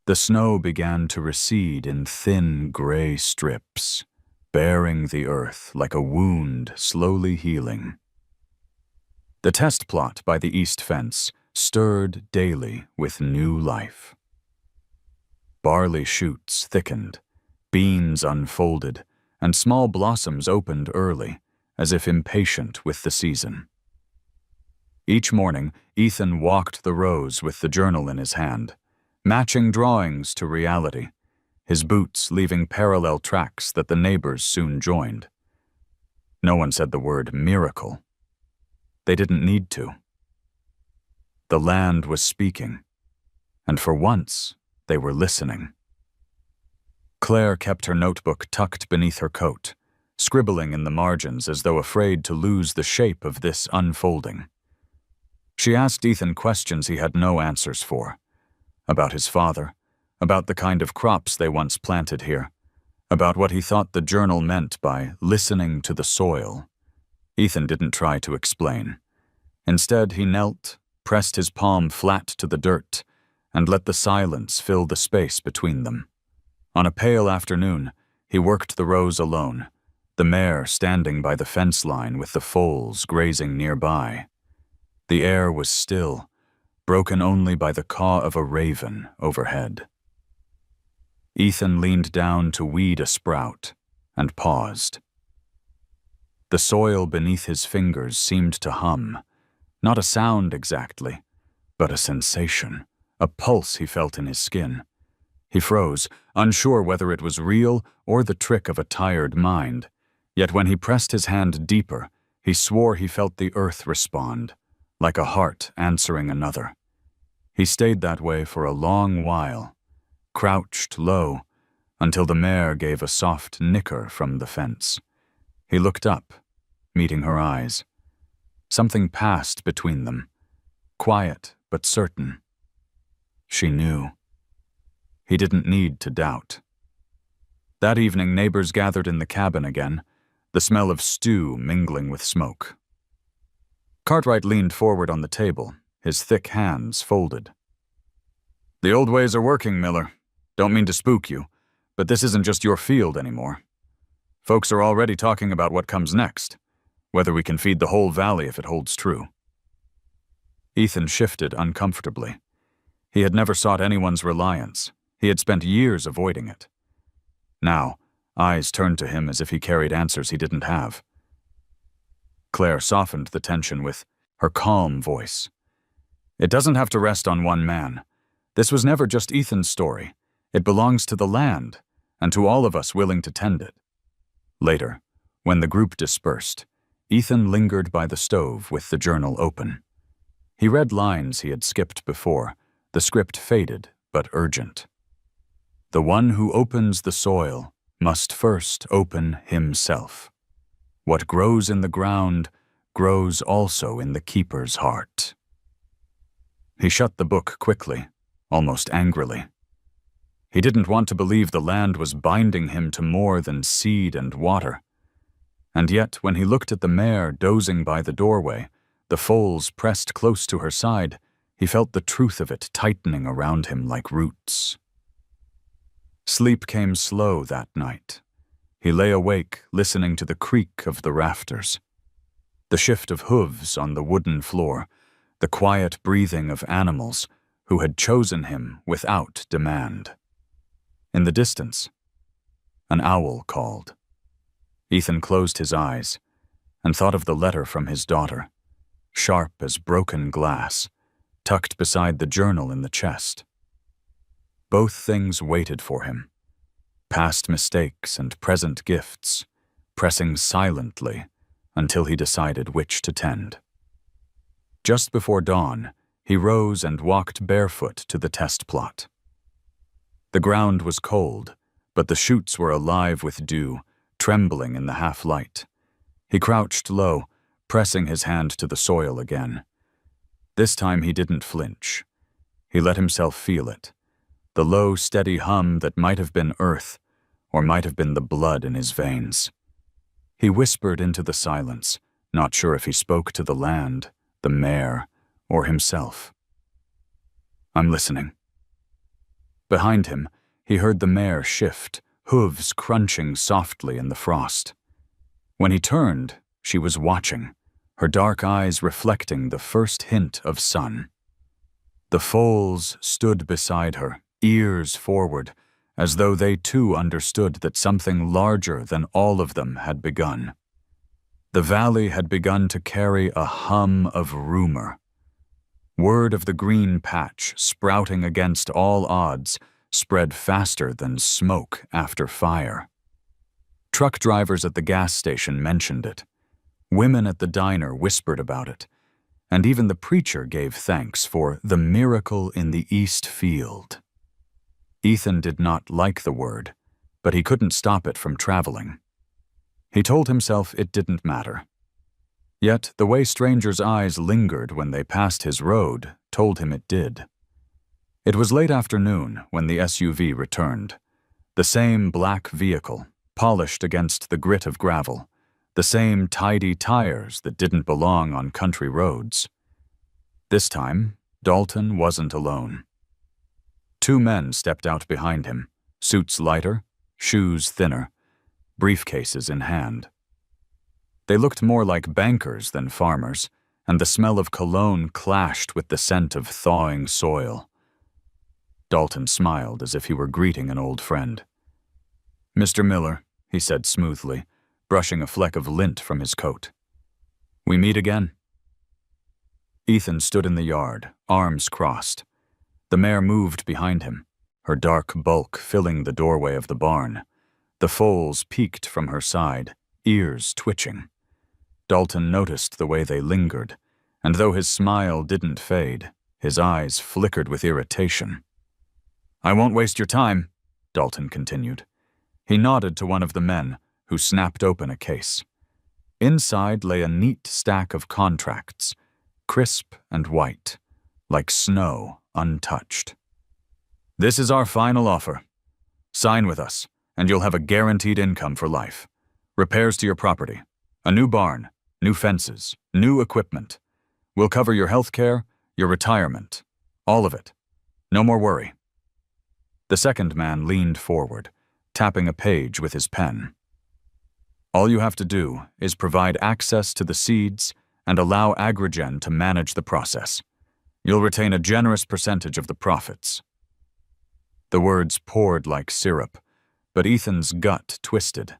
The snow began to recede in thin gray strips, bearing the earth like a wound slowly healing. The test plot by the east fence stirred daily with new life. Barley shoots thickened, beans unfolded, and small blossoms opened early, as if impatient with the season. Each morning, Ethan walked the rows with the journal in his hand, matching drawings to reality, his boots leaving parallel tracks that the neighbors soon joined. No one said the word miracle. They didn't need to. The land was speaking, and for once, they were listening. Claire kept her notebook tucked beneath her coat, scribbling in the margins as though afraid to lose the shape of this unfolding. She asked Ethan questions he had no answers for. About his father, about the kind of crops they once planted here, about what he thought the journal meant by listening to the soil. Ethan didn't try to explain. Instead, he knelt, pressed his palm flat to the dirt, and let the silence fill the space between them. On a pale afternoon, he worked the rows alone, the mare standing by the fence line with the foals grazing nearby. The air was still, broken only by the caw of a raven overhead. Ethan leaned down to weed a sprout and paused. The soil beneath his fingers seemed to hum, not a sound exactly, but a sensation, a pulse he felt in his skin. He froze, unsure whether it was real or the trick of a tired mind, yet when he pressed his hand deeper, he swore he felt the earth respond, like a heart answering another. He stayed that way for a long while, crouched low, until the mare gave a soft nicker from the fence. He looked up, meeting her eyes. Something passed between them, quiet but certain. She knew. He didn't need to doubt. That evening, neighbors gathered in the cabin again, the smell of stew mingling with smoke. Cartwright leaned forward on the table, his thick hands folded. "The old ways are working, Miller. Don't mean to spook you, but this isn't just your field anymore. Folks are already talking about what comes next, whether we can feed the whole valley if it holds true." Ethan shifted uncomfortably. He had never sought anyone's reliance. He had spent years avoiding it. Now, eyes turned to him as if he carried answers he didn't have. Claire softened the tension with her calm voice. "It doesn't have to rest on one man. This was never just Ethan's story. It belongs to the land, and to all of us willing to tend it." Later, when the group dispersed, Ethan lingered by the stove with the journal open. He read lines he had skipped before, the script faded but urgent. "The one who opens the soil must first open himself. What grows in the ground grows also in the keeper's heart." He shut the book quickly, almost angrily. He didn't want to believe the land was binding him to more than seed and water. And yet, when he looked at the mare dozing by the doorway, the foals pressed close to her side, he felt the truth of it tightening around him like roots. Sleep came slow that night. He lay awake, listening to the creak of the rafters, the shift of hooves on the wooden floor, the quiet breathing of animals who had chosen him without demand. In the distance, an owl called. Ethan closed his eyes and thought of the letter from his daughter, sharp as broken glass, tucked beside the journal in the chest. Both things waited for him, past mistakes and present gifts, pressing silently until he decided which to tend. Just before dawn, he rose and walked barefoot to the test plot. The ground was cold, but the shoots were alive with dew, trembling in the half-light. He crouched low, pressing his hand to the soil again. This time he didn't flinch. He let himself feel it, the low, steady hum that might have been earth, or might have been the blood in his veins. He whispered into the silence, not sure if he spoke to the land, the mare, or himself. "I'm listening." Behind him, he heard the mare shift, hooves crunching softly in the frost. When he turned, she was watching, her dark eyes reflecting the first hint of sun. The foals stood beside her, ears forward, as though they too understood that something larger than all of them had begun. The valley had begun to carry a hum of rumor. Word of the green patch, sprouting against all odds, spread faster than smoke after fire. Truck drivers at the gas station mentioned it. Women at the diner whispered about it, and even the preacher gave thanks for the miracle in the East Field. Ethan did not like the word, but he couldn't stop it from traveling. He told himself it didn't matter. Yet the way strangers' eyes lingered when they passed his road told him it did. It was late afternoon when the SUV returned. The same black vehicle, polished against the grit of gravel, the same tidy tires that didn't belong on country roads. This time, Dalton wasn't alone. Two men stepped out behind him, suits lighter, shoes thinner, briefcases in hand. They looked more like bankers than farmers, and the smell of cologne clashed with the scent of thawing soil. Dalton smiled as if he were greeting an old friend. "Mr. Miller," he said smoothly, brushing a fleck of lint from his coat. "We meet again?" Ethan stood in the yard, arms crossed. The mare moved behind him, her dark bulk filling the doorway of the barn. The foals peeked from her side, ears twitching. Dalton noticed the way they lingered, and though his smile didn't fade, his eyes flickered with irritation. "I won't waste your time," Dalton continued. He nodded to one of the men, who snapped open a case. Inside lay a neat stack of contracts, crisp and white, like snow untouched. "This is our final offer. Sign with us, and you'll have a guaranteed income for life. Repairs to your property, a new barn, new fences, new equipment. We'll cover your health care, your retirement, all of it. No more worry." The second man leaned forward, tapping a page with his pen. "All you have to do is provide access to the seeds and allow Agrigen to manage the process. You'll retain a generous percentage of the profits." The words poured like syrup, but Ethan's gut twisted.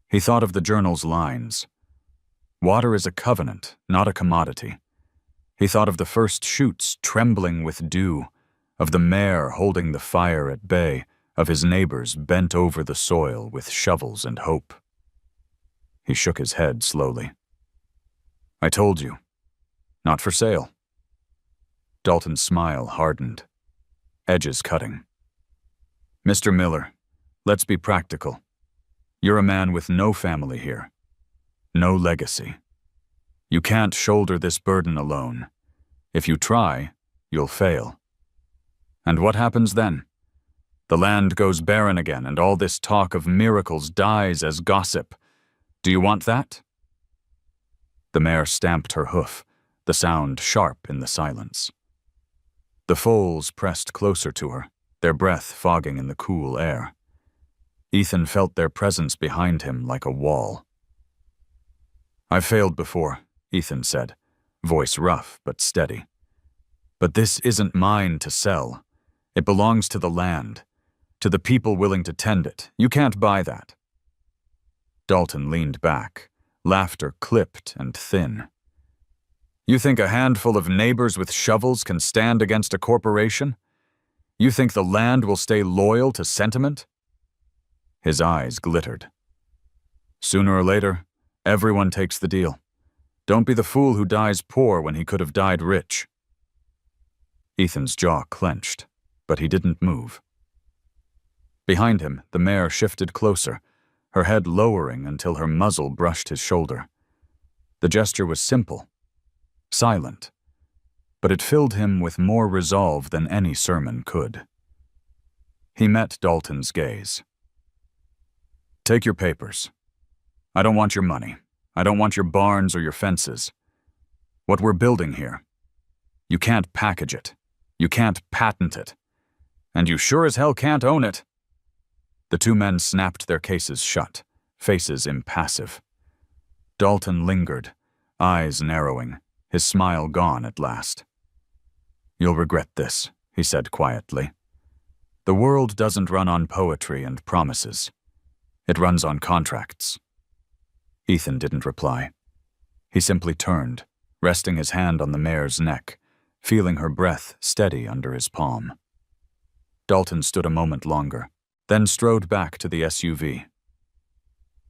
He thought of the journal's lines. Water is a covenant, not a commodity. He thought of the first shoots trembling with dew, of the mare holding the fire at bay, of his neighbors bent over the soil with shovels and hope. He shook his head slowly. "I told you. Not for sale." Dalton's smile hardened, edges cutting. "Mr. Miller, let's be practical. You're a man with no family here, no legacy. You can't shoulder this burden alone. If you try, you'll fail. And what happens then? The land goes barren again, and all this talk of miracles dies as gossip. Do you want that?" The mare stamped her hoof, the sound sharp in the silence. The foals pressed closer to her, their breath fogging in the cool air. Ethan felt their presence behind him like a wall. "I've failed before," Ethan said, voice rough but steady. "But this isn't mine to sell. It belongs to the land, to the people willing to tend it. You can't buy that." Dalton leaned back, laughter clipped and thin. "You think a handful of neighbors with shovels can stand against a corporation? You think the land will stay loyal to sentiment?" His eyes glittered. "Sooner or later, everyone takes the deal. Don't be the fool who dies poor when he could have died rich." Ethan's jaw clenched, but he didn't move. Behind him, the mare shifted closer, her head lowering until her muzzle brushed his shoulder. The gesture was simple, silent, but it filled him with more resolve than any sermon could. He met Dalton's gaze. "Take your papers. I don't want your money. I don't want your barns or your fences. What we're building here. You can't package it. You can't patent it. And you sure as hell can't own it." The two men snapped their cases shut, faces impassive. Dalton lingered, eyes narrowing, his smile gone at last. "You'll regret this," he said quietly. "The world doesn't run on poetry and promises. It runs on contracts." Ethan didn't reply. He simply turned, resting his hand on the mare's neck, feeling her breath steady under his palm. Dalton stood a moment longer, then strode back to the SUV.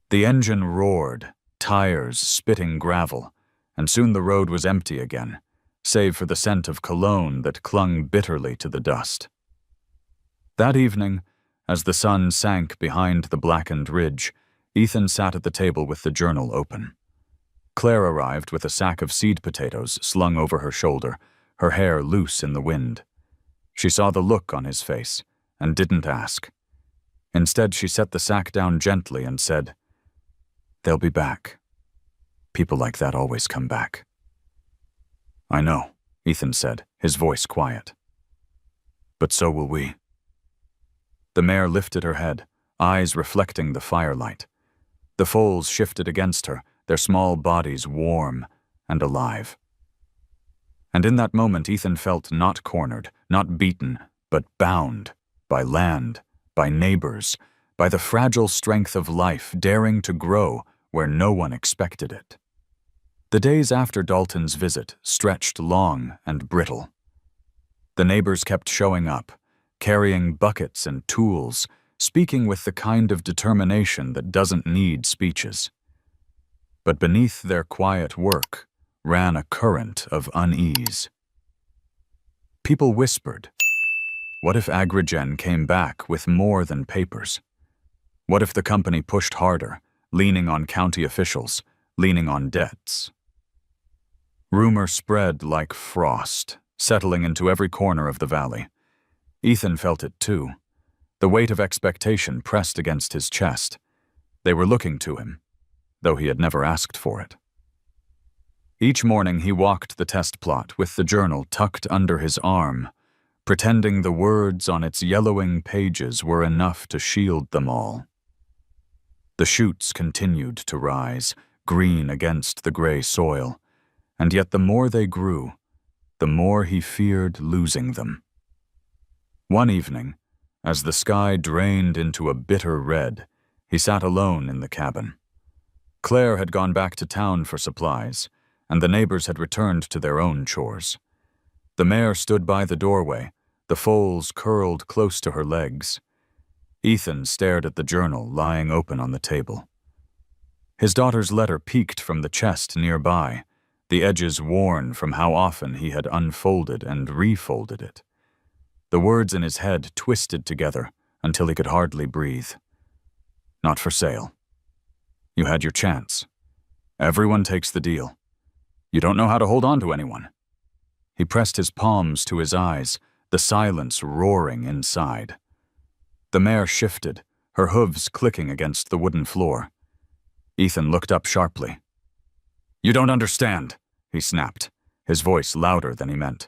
The engine roared, tires spitting gravel, and soon the road was empty again, save for the scent of cologne that clung bitterly to the dust. That evening, as the sun sank behind the blackened ridge, Ethan sat at the table with the journal open. Claire arrived with a sack of seed potatoes slung over her shoulder, her hair loose in the wind. She saw the look on his face and didn't ask. Instead, she set the sack down gently and said, "They'll be back. People like that always come back." "I know," Ethan said, his voice quiet. "But so will we." The mare lifted her head, eyes reflecting the firelight. The foals shifted against her, their small bodies warm and alive. And in that moment, Ethan felt not cornered, not beaten, but bound by land, by neighbors, by the fragile strength of life daring to grow where no one expected it. The days after Dalton's visit stretched long and brittle. The neighbors kept showing up, carrying buckets and tools, speaking with the kind of determination that doesn't need speeches. But beneath their quiet work ran a current of unease. People whispered, what if Agrigen came back with more than papers? What if the company pushed harder, leaning on county officials, leaning on debts? Rumor spread like frost, settling into every corner of the valley. Ethan felt it too. The weight of expectation pressed against his chest. They were looking to him, though he had never asked for it. Each morning he walked the test plot with the journal tucked under his arm, pretending the words on its yellowing pages were enough to shield them all. The shoots continued to rise, green against the gray soil, and yet the more they grew, the more he feared losing them. One evening, as the sky drained into a bitter red, he sat alone in the cabin. Claire had gone back to town for supplies, and the neighbors had returned to their own chores. The mare stood by the doorway, the foals curled close to her legs. Ethan stared at the journal lying open on the table. His daughter's letter peeked from the chest nearby, the edges worn from how often he had unfolded and refolded it. The words in his head twisted together until he could hardly breathe. Not for sale. You had your chance. Everyone takes the deal. You don't know how to hold on to anyone. He pressed his palms to his eyes, the silence roaring inside. The mare shifted, her hooves clicking against the wooden floor. Ethan looked up sharply. "You don't understand," he snapped, his voice louder than he meant.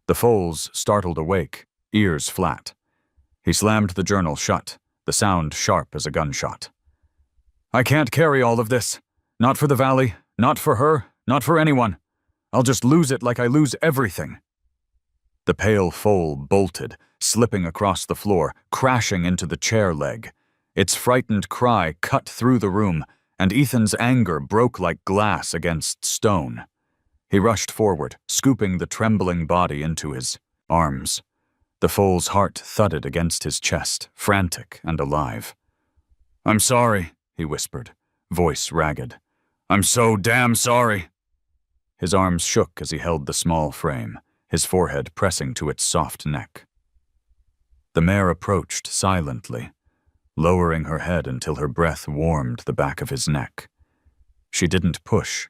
The foals startled awake, ears flat. He slammed the journal shut, the sound sharp as a gunshot. "I can't carry all of this. Not for the valley, not for her, not for anyone. I'll just lose it like I lose everything." The pale foal bolted, slipping across the floor, crashing into the chair leg. Its frightened cry cut through the room, and Ethan's anger broke like glass against stone. He rushed forward, scooping the trembling body into his arms. The foal's heart thudded against his chest, frantic and alive. "I'm sorry," he whispered, voice ragged. "I'm so damn sorry." His arms shook as he held the small frame, his forehead pressing to its soft neck. The mare approached silently, lowering her head until her breath warmed the back of his neck. She didn't push,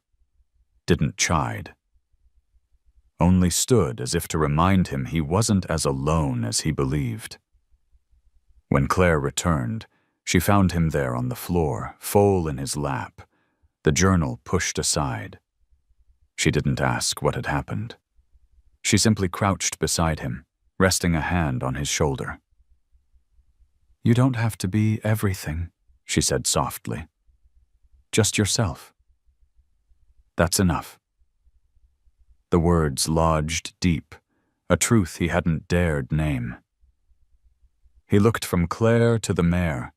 didn't chide. Only stood as if to remind him he wasn't as alone as he believed. When Claire returned, she found him there on the floor, foal in his lap, the journal pushed aside. She didn't ask what had happened. She simply crouched beside him, resting a hand on his shoulder. "You don't have to be everything," she said softly. "Just yourself. That's enough." The words lodged deep, a truth he hadn't dared name. He looked from Claire to the mare,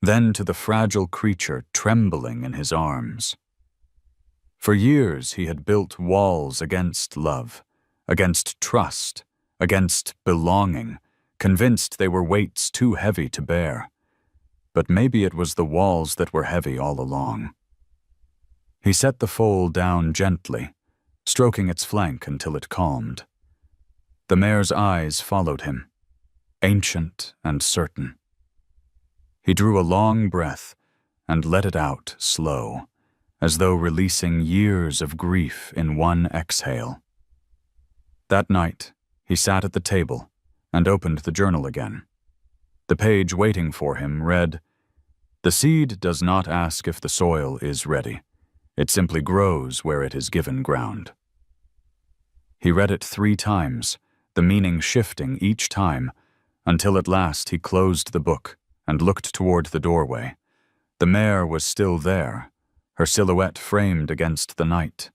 then to the fragile creature trembling in his arms. For years he had built walls against love, against trust, against belonging, convinced they were weights too heavy to bear. But maybe it was the walls that were heavy all along. He set the foal down gently, stroking its flank until it calmed. The mare's eyes followed him, ancient and certain. He drew a long breath, and let it out slow, as though releasing years of grief in one exhale. That night, he sat at the table and opened the journal again. The page waiting for him read, "The seed does not ask if the soil is ready. It simply grows where it is given ground." He read it 3 times, the meaning shifting each time, until at last he closed the book and looked toward the doorway. The mare was still there, her silhouette framed against the night.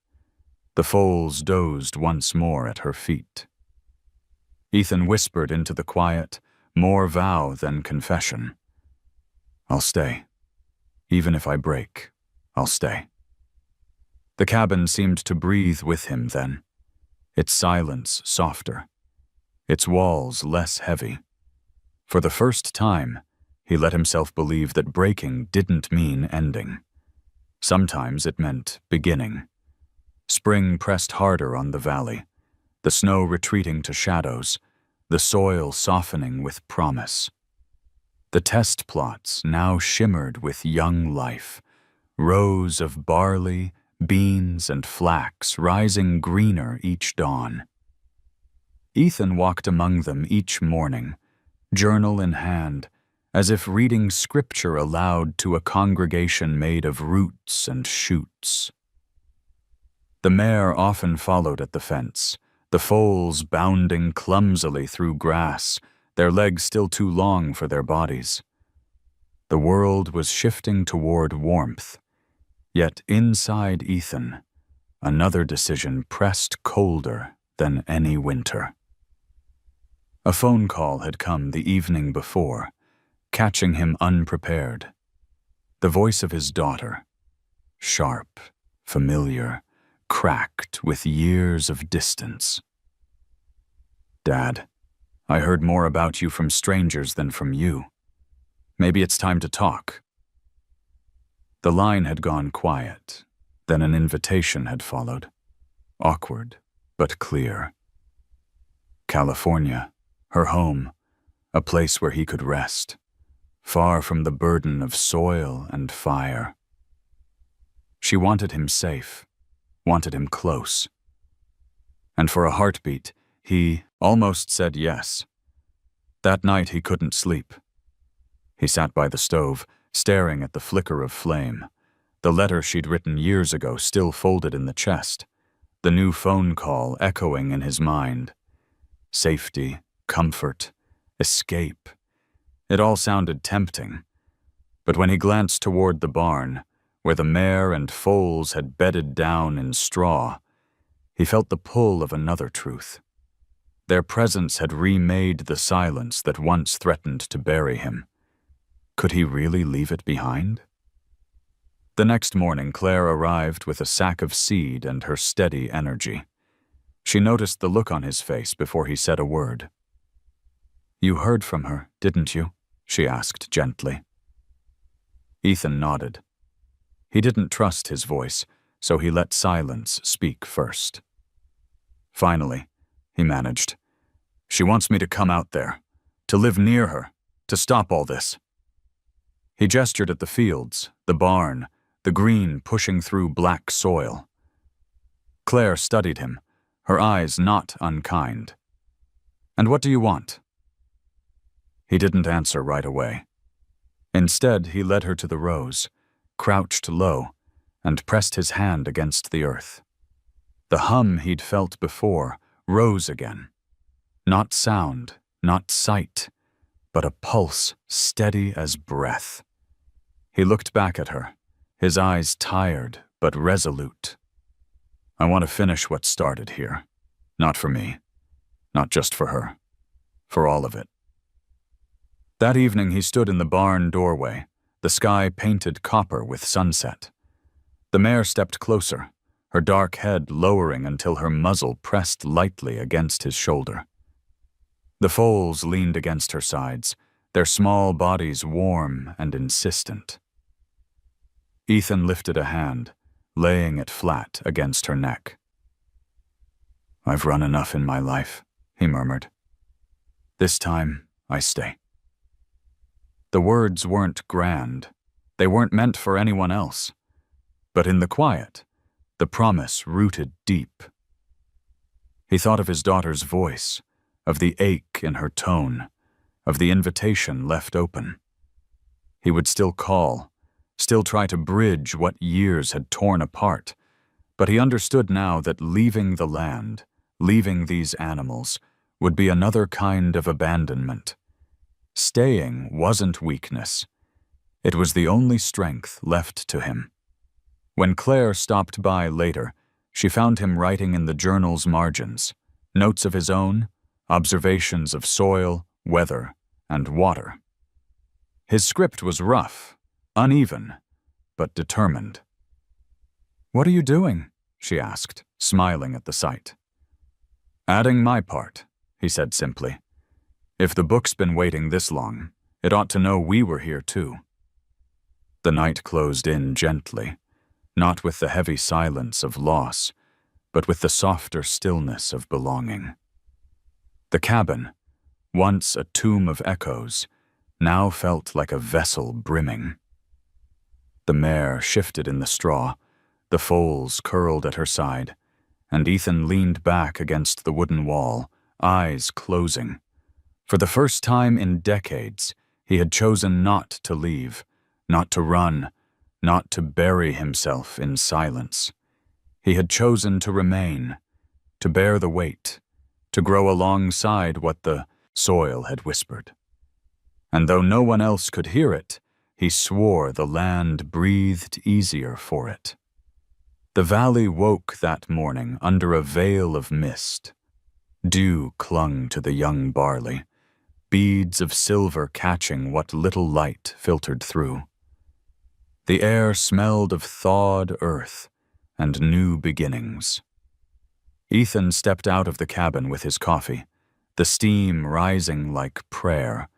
The foals dozed once more at her feet. Ethan whispered into the quiet, more vow than confession. "I'll stay. Even if I break, I'll stay." The cabin seemed to breathe with him then, its silence softer, its walls less heavy. For the first time, he let himself believe that breaking didn't mean ending. Sometimes it meant beginning. Spring pressed harder on the valley, the snow retreating to shadows, the soil softening with promise. The test plots now shimmered with young life, rows of barley, beans, and flax rising greener each dawn. Ethan walked among them each morning, journal in hand, as if reading scripture aloud to a congregation made of roots and shoots. The mare often followed at the fence, the foals bounding clumsily through grass, their legs still too long for their bodies. The world was shifting toward warmth, yet inside Ethan, another decision pressed colder than any winter. A phone call had come the evening before, catching him unprepared. The voice of his daughter, sharp, familiar, cracked with years of distance. "Dad, I heard more about you from strangers than from you. Maybe it's time to talk." The line had gone quiet, then an invitation had followed, awkward but clear. California, her home, a place where he could rest, far from the burden of soil and fire. She wanted him safe, wanted him close. And for a heartbeat, he almost said yes. That night he couldn't sleep. He sat by the stove, staring at the flicker of flame, the letter she'd written years ago still folded in the chest, the new phone call echoing in his mind. Safety, comfort, escape. It all sounded tempting. But when he glanced toward the barn, where the mare and foals had bedded down in straw, he felt the pull of another truth. Their presence had remade the silence that once threatened to bury him. Could he really leave it behind? The next morning, Claire arrived with a sack of seed and her steady energy. She noticed the look on his face before he said a word. "You heard from her, didn't you?" she asked gently. Ethan nodded. He didn't trust his voice, so he let silence speak first. Finally, he managed. "She wants me to come out there, to live near her, to stop all this." He gestured at the fields, the barn, the green pushing through black soil. Claire studied him, her eyes not unkind. "And what do you want?" He didn't answer right away. Instead, he led her to the rows, crouched low, and pressed his hand against the earth. The hum he'd felt before rose again. Not sound, not sight, but a pulse steady as breath. He looked back at her, his eyes tired but resolute. "I want to finish what started here. Not for me. Not just for her. For all of it." That evening he stood in the barn doorway, the sky painted copper with sunset. The mare stepped closer, her dark head lowering until her muzzle pressed lightly against his shoulder. The foals leaned against her sides, their small bodies warm and insistent. Ethan lifted a hand, laying it flat against her neck. "I've run enough in my life," he murmured. "This time, I stay." The words weren't grand. They weren't meant for anyone else. But in the quiet, the promise rooted deep. He thought of his daughter's voice, of the ache in her tone, of the invitation left open. He would still call, still try to bridge what years had torn apart, but he understood now that leaving the land, leaving these animals, would be another kind of abandonment. Staying wasn't weakness. It was the only strength left to him. When Claire stopped by later, she found him writing in the journal's margins, notes of his own, observations of soil, weather, and water. His script was rough, uneven, but determined. "What are you doing?" she asked, smiling at the sight. "Adding my part," he said simply. "If the book's been waiting this long, it ought to know we were here too." The night closed in gently, not with the heavy silence of loss, but with the softer stillness of belonging. The cabin, once a tomb of echoes, now felt like a vessel brimming. The mare shifted in the straw, the foals curled at her side, and Ethan leaned back against the wooden wall, eyes closing. For the first time in decades, he had chosen not to leave, not to run, not to bury himself in silence. He had chosen to remain, to bear the weight, to grow alongside what the soil had whispered. And though no one else could hear it, he swore the land breathed easier for it. The valley woke that morning under a veil of mist. Dew clung to the young barley, beads of silver catching what little light filtered through. The air smelled of thawed earth and new beginnings. Ethan stepped out of the cabin with his coffee, the steam rising like prayer,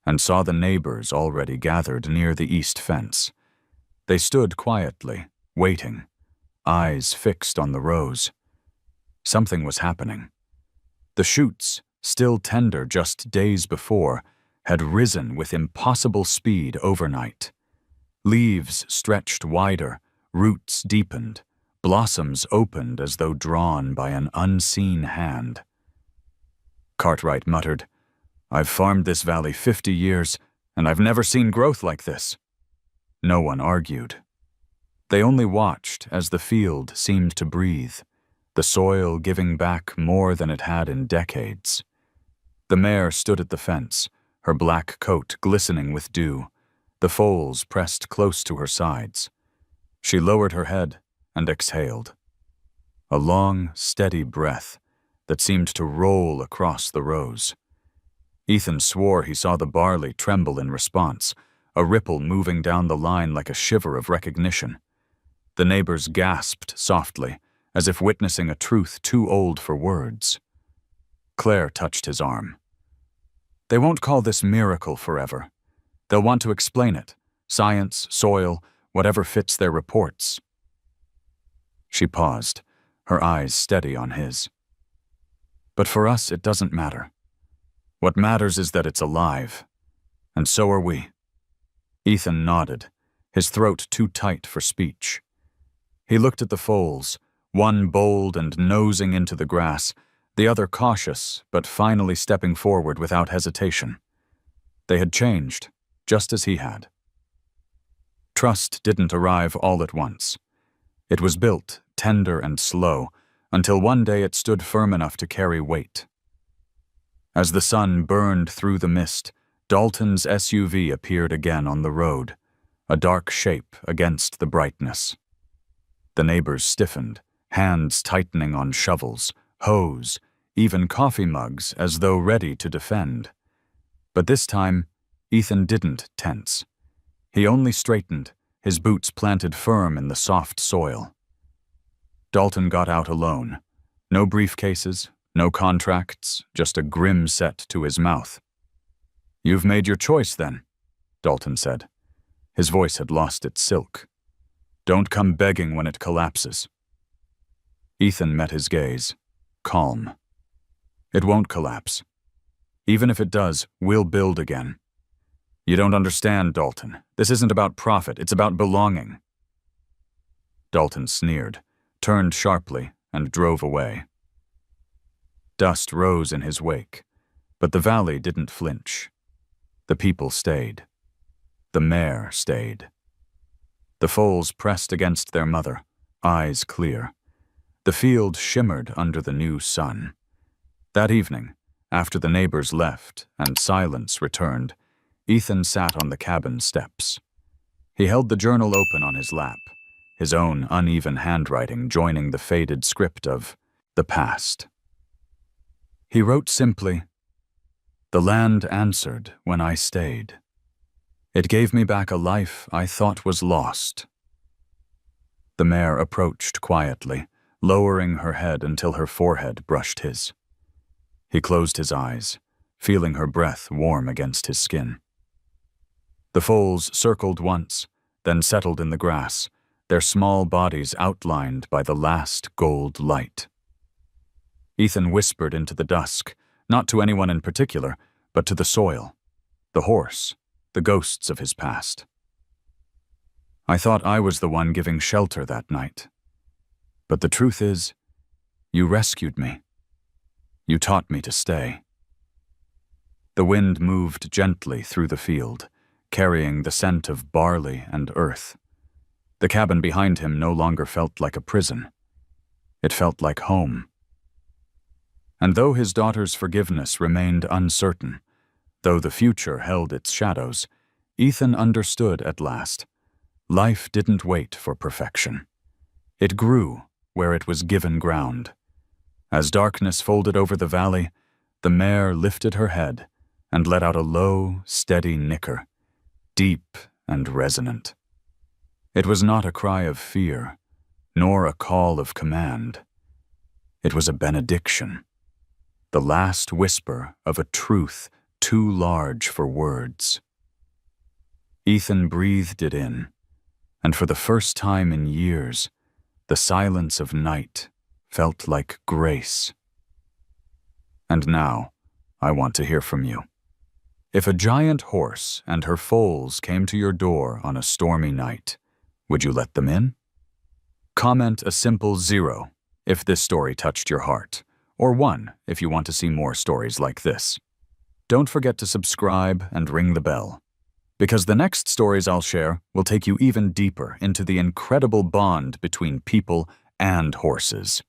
and saw the neighbors already gathered near the east fence. They stood quietly, waiting, eyes fixed on the rows. Something was happening. The shoots, still tender just days before, had risen with impossible speed overnight. Leaves stretched wider, roots deepened, blossoms opened as though drawn by an unseen hand. Cartwright muttered, "I've farmed this valley 50 years, and I've never seen growth like this." No one argued. They only watched as the field seemed to breathe, the soil giving back more than it had in decades. The mare stood at the fence, her black coat glistening with dew, the foals pressed close to her sides. She lowered her head and exhaled. A long, steady breath that seemed to roll across the rows. Ethan swore he saw the barley tremble in response, a ripple moving down the line like a shiver of recognition. The neighbors gasped softly, as if witnessing a truth too old for words. Claire touched his arm. "They won't call this miracle forever. They'll want to explain it, science, soil, whatever fits their reports." She paused, her eyes steady on his. "But for us, it doesn't matter. What matters is that it's alive. And so are we." Ethan nodded, his throat too tight for speech. He looked at the foals, one bold and nosing into the grass, the other cautious, but finally stepping forward without hesitation. They had changed, just as he had. Trust didn't arrive all at once. It was built, tender and slow, until one day it stood firm enough to carry weight. As the sun burned through the mist, Dalton's SUV appeared again on the road, a dark shape against the brightness. The neighbors stiffened, hands tightening on shovels, hose, even coffee mugs as though ready to defend. But this time, Ethan didn't tense. He only straightened, his boots planted firm in the soft soil. Dalton got out alone. No briefcases, no contracts, just a grim set to his mouth. "You've made your choice, then," Dalton said. His voice had lost its silk. "Don't come begging when it collapses." Ethan met his gaze, calm. "It won't collapse. Even if it does, we'll build again. You don't understand, Dalton. This isn't about profit, it's about belonging. Dalton sneered, turned sharply, and drove away. Dust rose in his wake, but the valley didn't flinch. The people stayed. The mare stayed. The foals pressed against their mother, eyes clear. The field shimmered under the new sun. That evening, after the neighbors left and silence returned, Ethan sat on the cabin steps. He held the journal open on his lap, his own uneven handwriting joining the faded script of the past. He wrote simply, "The land answered when I stayed. It gave me back a life I thought was lost." The mare approached quietly, lowering her head until her forehead brushed his. He closed his eyes, feeling her breath warm against his skin. The foals circled once, then settled in the grass, their small bodies outlined by the last gold light. Ethan whispered into the dusk, not to anyone in particular, but to the soil, the horse, the ghosts of his past. "I thought I was the one giving shelter that night. But the truth is, you rescued me. You taught me to stay." The wind moved gently through the field, carrying the scent of barley and earth. The cabin behind him no longer felt like a prison. It felt like home. And though his daughter's forgiveness remained uncertain, though the future held its shadows, Ethan understood at last. Life didn't wait for perfection. It grew where it was given ground. As darkness folded over the valley, the mare lifted her head and let out a low, steady nicker, deep and resonant. It was not a cry of fear, nor a call of command. It was a benediction, the last whisper of a truth too large for words. Ethan breathed it in, and for the first time in years, the silence of night felt like grace. And now, I want to hear from you. If a giant horse and her foals came to your door on a stormy night, would you let them in? Comment a simple 0 if this story touched your heart, or 1 if you want to see more stories like this. Don't forget to subscribe and ring the bell, because the next stories I'll share will take you even deeper into the incredible bond between people and horses.